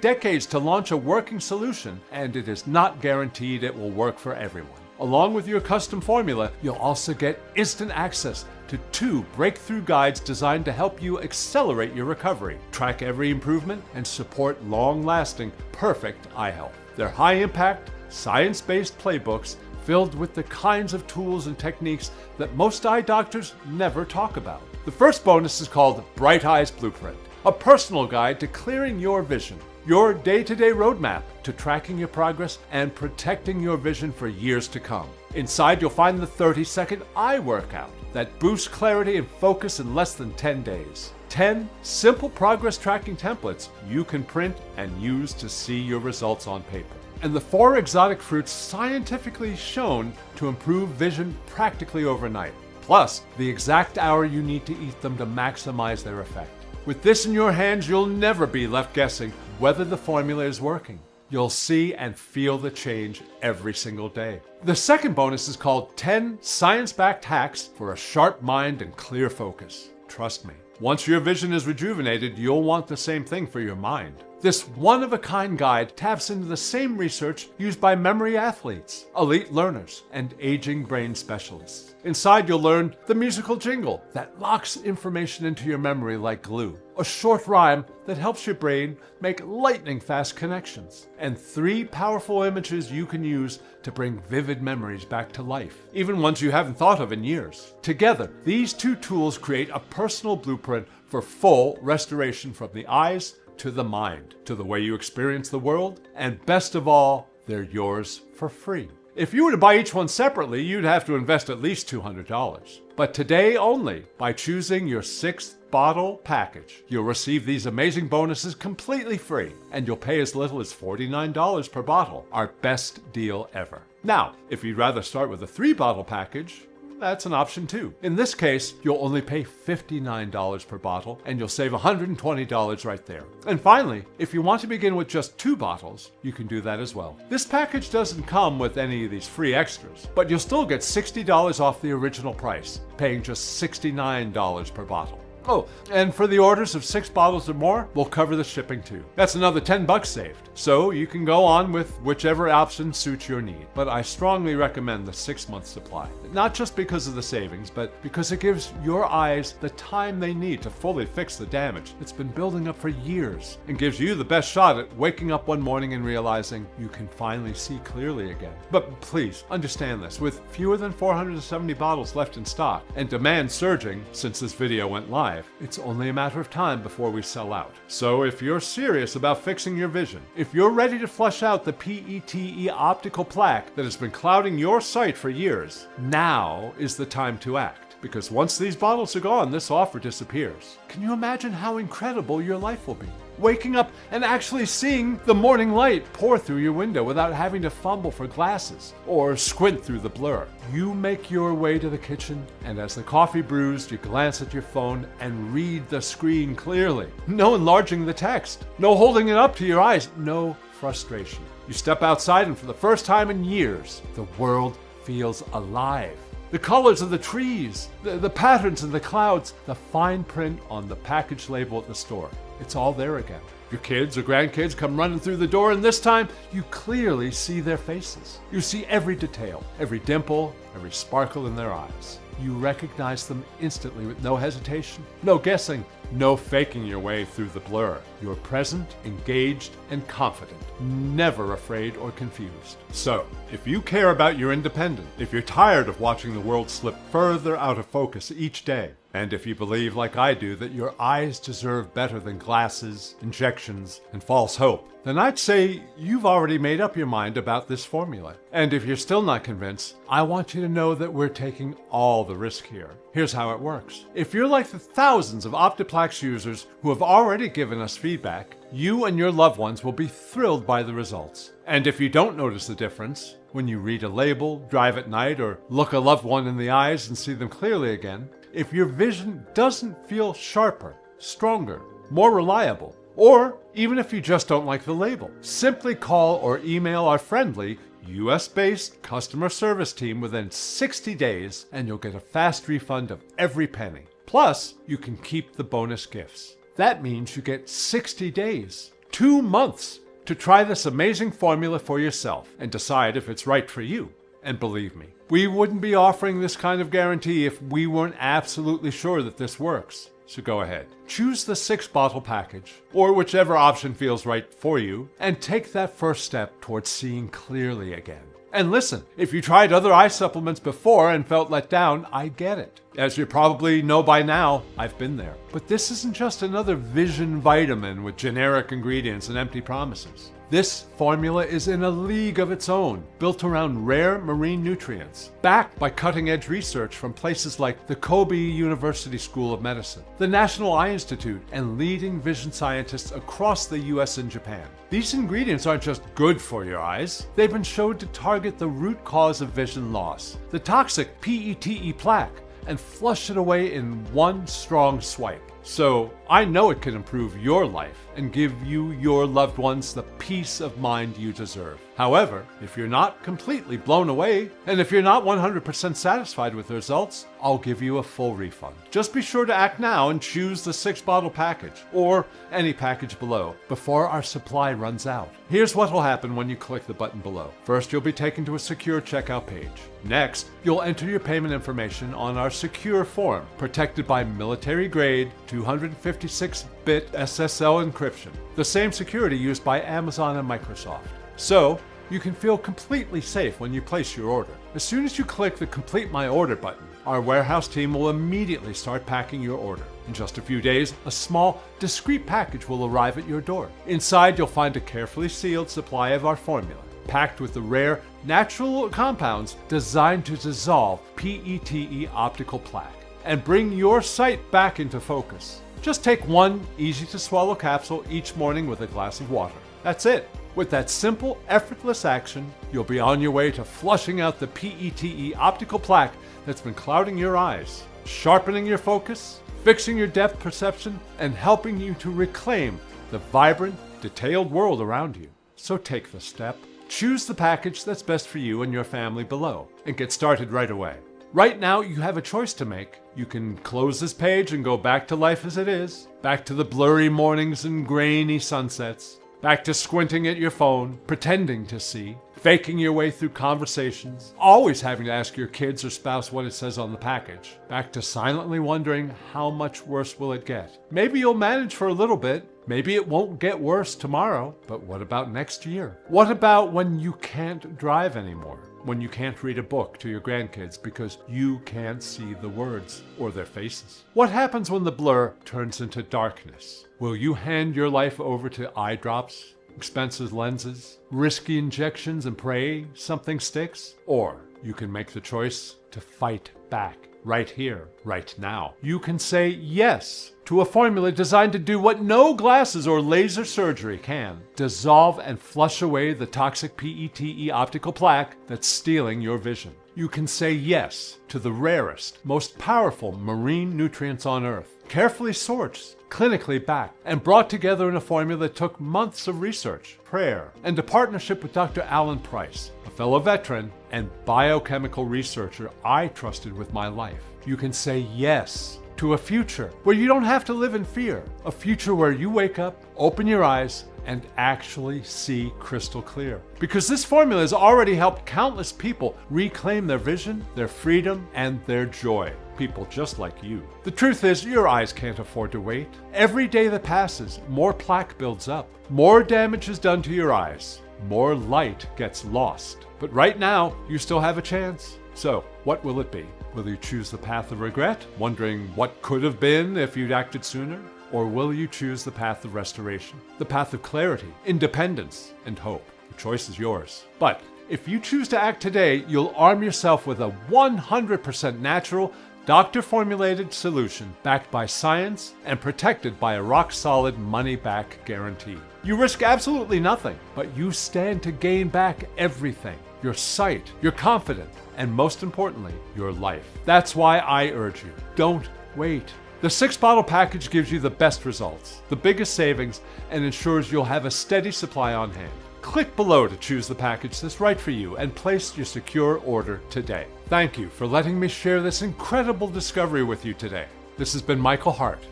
decades to launch a working solution, and it is not guaranteed it will work for everyone. Along with your custom formula, you'll also get instant access to 2 breakthrough guides designed to help you accelerate your recovery, track every improvement, and support long-lasting, perfect eye health. They're high-impact, science-based playbooks filled with the kinds of tools and techniques that most eye doctors never talk about. The first bonus is called Bright Eyes Blueprint, a personal guide to clearing your vision, your day-to-day roadmap to tracking your progress and protecting your vision for years to come. Inside, you'll find the 30-second eye workout that boosts clarity and focus in less than 10 days. 10 simple progress tracking templates you can print and use to see your results on paper. And the 4 exotic fruits scientifically shown to improve vision practically overnight. Plus, the exact hour you need to eat them to maximize their effect. With this in your hands, you'll never be left guessing whether the formula is working. You'll see and feel the change every single day. The second bonus is called 10 science-backed hacks for a sharp mind and clear focus. Trust me, once your vision is rejuvenated, you'll want the same thing for your mind. This one-of-a-kind guide taps into the same research used by memory athletes, elite learners, and aging brain specialists. Inside, you'll learn the musical jingle that locks information into your memory like glue, a short rhyme that helps your brain make lightning-fast connections, and 3 powerful images you can use to bring vivid memories back to life, even ones you haven't thought of in years. Together, these 2 tools create a personal blueprint for full restoration from the eyes to the mind, to the way you experience the world, and best of all, they're yours for free. If you were to buy each one separately, you'd have to invest at least $200. But today only, by choosing your 6th bottle package, you'll receive these amazing bonuses completely free, and you'll pay as little as $49 per bottle, our best deal ever. Now, if you'd rather start with a 3-bottle package, that's an option too. In this case, you'll only pay $59 per bottle, and you'll save $120 right there. And finally, if you want to begin with just 2 bottles, you can do that as well. This package doesn't come with any of these free extras, but you'll still get $60 off the original price, paying just $69 per bottle. Oh, and for the orders of 6 bottles or more, we'll cover the shipping too. That's another $10 saved. So you can go on with whichever option suits your need. But I strongly recommend the 6-month supply. Not just because of the savings, but because it gives your eyes the time they need to fully fix the damage that's been building up for years, and gives you the best shot at waking up one morning and realizing you can finally see clearly again. But please understand this, with fewer than 470 bottles left in stock and demand surging since this video went live, it's only a matter of time before we sell out. So if you're serious about fixing your vision, if you're ready to flush out the PETE optical plaque that has been clouding your sight for years, now is the time to act. Because once these bottles are gone, this offer disappears. Can you imagine how incredible your life will be? Waking up and actually seeing the morning light pour through your window without having to fumble for glasses or squint through the blur. You make your way to the kitchen, and as the coffee brews, you glance at your phone and read the screen clearly. No enlarging the text, no holding it up to your eyes, no frustration. You step outside, and for the first time in years, the world feels alive. The colors of the trees, the patterns in the clouds, the fine print on the package label at the store. It's all there again. Your kids or grandkids come running through the door, and this time you clearly see their faces. You see every detail, every dimple, every sparkle in their eyes. You recognize them instantly with no hesitation, no guessing, no faking your way through the blur. You're present, engaged, and confident, never afraid or confused. So, if you care about your independence, if you're tired of watching the world slip further out of focus each day, and if you believe, like I do, that your eyes deserve better than glasses, injections, and false hope, then I'd say you've already made up your mind about this formula. And if you're still not convinced, I want you to know that we're taking all the risk here. Here's how it works. If you're like the thousands of OptiPlax users who have already given us feedback, you and your loved ones will be thrilled by the results. And if you don't notice the difference, when you read a label, drive at night, or look a loved one in the eyes and see them clearly again, if your vision doesn't feel sharper, stronger, more reliable, or even if you just don't like the label, simply call or email our friendly US-based customer service team within 60 days and you'll get a fast refund of every penny. Plus, you can keep the bonus gifts. That means you get 60 days, 2 months, to try this amazing formula for yourself and decide if it's right for you. And believe me, we wouldn't be offering this kind of guarantee if we weren't absolutely sure that this works. So go ahead, choose the 6-bottle package, or whichever option feels right for you, and take that first step towards seeing clearly again. And listen, if you tried other eye supplements before and felt let down, I get it. As you probably know by now, I've been there. But this isn't just another vision vitamin with generic ingredients and empty promises. This formula is in a league of its own, built around rare marine nutrients, backed by cutting-edge research from places like the Kobe University School of Medicine, the National Eye Institute, and leading vision scientists across the US and Japan. These ingredients aren't just good for your eyes, they've been shown to target the root cause of vision loss, the toxic PETE plaque, and flush it away in one strong swipe. So, I know it can improve your life and give you, your loved ones, the peace of mind you deserve. However, if you're not completely blown away, and if you're not 100% satisfied with the results, I'll give you a full refund. Just be sure to act now and choose the 6-bottle package, or any package below, before our supply runs out. Here's what will happen when you click the button below. First, you'll be taken to a secure checkout page. Next, you'll enter your payment information on our secure form, protected by military-grade 256-bit SSL encryption, the same security used by Amazon and Microsoft. So, you can feel completely safe when you place your order. As soon as you click the Complete My Order button, our warehouse team will immediately start packing your order. In just a few days, a small, discreet package will arrive at your door. Inside, you'll find a carefully sealed supply of our formula, packed with the rare, natural compounds designed to dissolve PETE optical plaque and bring your sight back into focus. Just take one easy-to-swallow capsule each morning with a glass of water. That's it. With that simple, effortless action, you'll be on your way to flushing out the PETE optical plaque that's been clouding your eyes, sharpening your focus, fixing your depth perception, and helping you to reclaim the vibrant, detailed world around you. So take the step, choose the package that's best for you and your family below, and get started right away. Right now, you have a choice to make. You can close this page and go back to life as it is, back to the blurry mornings and grainy sunsets, back to squinting at your phone, pretending to see, faking your way through conversations, always having to ask your kids or spouse what it says on the package, back to silently wondering how much worse will it get. Maybe you'll manage for a little bit. Maybe it won't get worse tomorrow, but what about next year? What about when you can't drive anymore? When you can't read a book to your grandkids because you can't see the words or their faces? What happens when the blur turns into darkness? Will you hand your life over to eye drops, expensive lenses, risky injections and pray something sticks? Or you can make the choice to fight back right here, right now. You can say yes to a formula designed to do what no glasses or laser surgery can: dissolve and flush away the toxic PETE optical plaque that's stealing your vision. You can say yes to the rarest, most powerful marine nutrients on Earth, carefully sourced, clinically backed, and brought together in a formula that took months of research, prayer, and a partnership with Dr. Alan Price, a fellow veteran and biochemical researcher I trusted with my life. You can say yes to a future where you don't have to live in fear, a future where you wake up, open your eyes, and actually see crystal clear. Because this formula has already helped countless people reclaim their vision, their freedom, and their joy. People just like you. The truth is, your eyes can't afford to wait. Every day that passes, more plaque builds up. More damage is done to your eyes. More light gets lost. But right now, you still have a chance. So, what will it be? Will you choose the path of regret, wondering what could have been if you'd acted sooner? Or will you choose the path of restoration, the path of clarity, independence, and hope? The choice is yours. But if you choose to act today, you'll arm yourself with a 100% natural, doctor-formulated solution backed by science and protected by a rock-solid money-back guarantee. You risk absolutely nothing, but you stand to gain back everything: your sight, your confidence, and most importantly, your life. That's why I urge you, don't wait. The 6-bottle package gives you the best results, the biggest savings, and ensures you'll have a steady supply on hand. Click below to choose the package that's right for you and place your secure order today. Thank you for letting me share this incredible discovery with you today. This has been Michael Hart,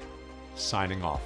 signing off.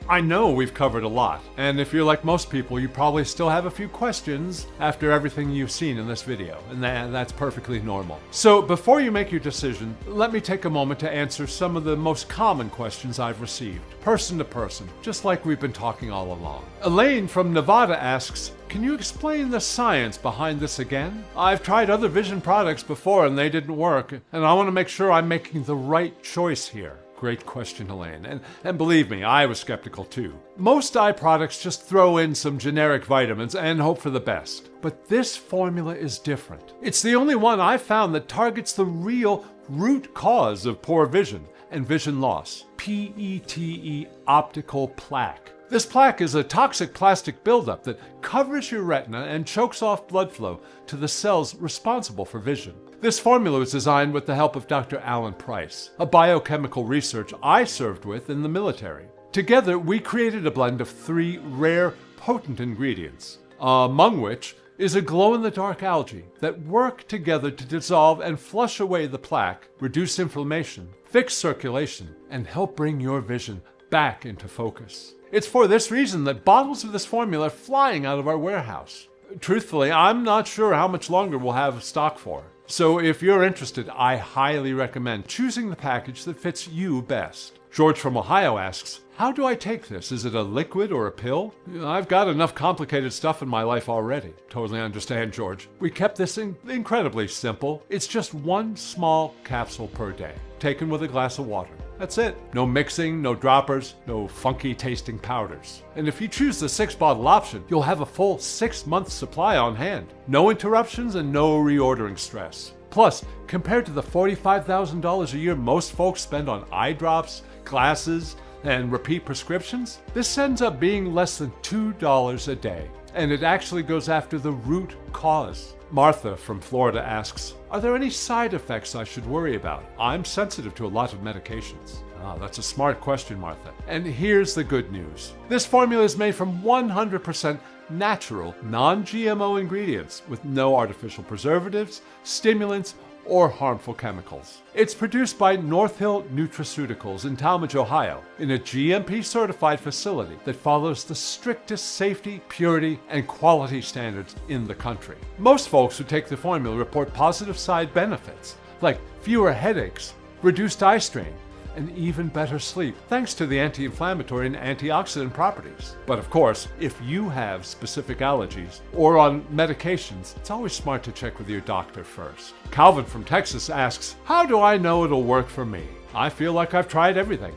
I know we've covered a lot, and if you're like most people, you probably still have a few questions after everything you've seen in this video, and that's perfectly normal. So before you make your decision, let me take a moment to answer some of the most common questions I've received, person to person, just like we've been talking all along. Elaine from Nevada asks, can you explain the science behind this again? I've tried other vision products before and they didn't work, and I want to make sure I'm making the right choice here. Great question, Elaine. And believe me, I was skeptical too. Most eye products just throw in some generic vitamins and hope for the best. But this formula is different. It's the only one I've found that targets the real root cause of poor vision and vision loss: PETE optical plaque. This plaque is a toxic plastic buildup that covers your retina and chokes off blood flow to the cells responsible for vision. This formula was designed with the help of Dr. Alan Price, a biochemical researcher I served with in the military. Together, we created a blend of 3 rare, potent ingredients, among which is a glow-in-the-dark algae that work together to dissolve and flush away the plaque, reduce inflammation, fix circulation, and help bring your vision back into focus. It's for this reason that bottles of this formula are flying out of our warehouse. Truthfully, I'm not sure how much longer we'll have stock for. So if you're interested, I highly recommend choosing the package that fits you best. George from Ohio asks, how do I take this? Is it a liquid or a pill? I've got enough complicated stuff in my life already. Totally understand, George. We kept this incredibly simple. It's just 1 small capsule per day, taken with a glass of water. That's it. No mixing, no droppers, no funky tasting powders. And if you choose the 6-bottle option, you'll have a full 6-month supply on hand. No interruptions and no reordering stress. Plus, compared to the $45,000 a year most folks spend on eye drops, glasses, and repeat prescriptions, this ends up being less than $2 a day. And it actually goes after the root cause. Martha from Florida asks, are there any side effects I should worry about? I'm sensitive to a lot of medications. That's a smart question, Martha. And here's the good news. This formula is made from 100% natural, non-GMO ingredients with no artificial preservatives, stimulants, or harmful chemicals. It's produced by North Hill Nutraceuticals in Talmadge, Ohio, in a GMP-certified facility that follows the strictest safety, purity, and quality standards in the country. Most folks who take the formula report positive side benefits, like fewer headaches, reduced eye strain, and even better sleep, thanks to the anti-inflammatory and antioxidant properties. But of course, if you have specific allergies or on medications, it's always smart to check with your doctor first. Calvin from Texas asks, how do I know it'll work for me? I feel like I've tried everything.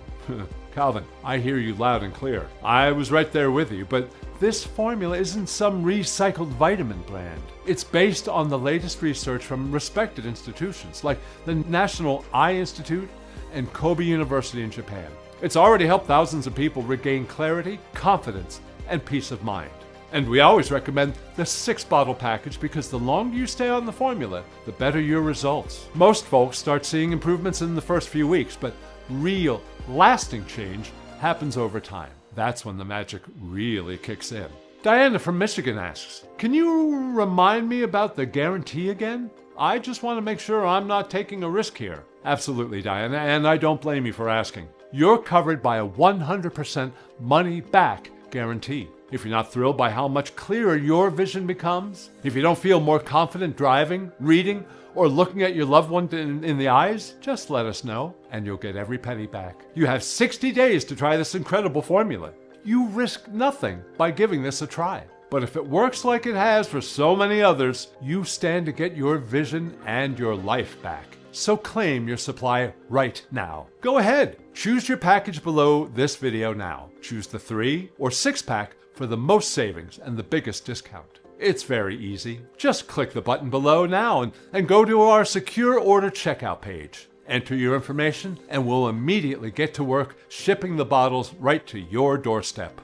Calvin, I hear you loud and clear. I was right there with you, but this formula isn't some recycled vitamin brand. It's based on the latest research from respected institutions like the National Eye Institute and Kobe University in Japan. It's already helped thousands of people regain clarity, confidence, and peace of mind. And we always recommend the 6-bottle package because the longer you stay on the formula, the better your results. Most folks start seeing improvements in the first few weeks, but real, lasting change happens over time. That's when the magic really kicks in. Diana from Michigan asks, can you remind me about the guarantee again? I just want to make sure I'm not taking a risk here. Absolutely, Diana, and I don't blame you for asking. You're covered by a 100% money-back guarantee. If you're not thrilled by how much clearer your vision becomes, if you don't feel more confident driving, reading, or looking at your loved one in the eyes, just let us know, and you'll get every penny back. You have 60 days to try this incredible formula. You risk nothing by giving this a try. But if it works like it has for so many others, you stand to get your vision and your life back. So claim your supply right now. Go ahead, choose your package below this video now. Choose the 3 or 6-pack for the most savings and the biggest discount. It's very easy. Just click the button below now and go to our secure order checkout page. Enter your information and we'll immediately get to work shipping the bottles right to your doorstep.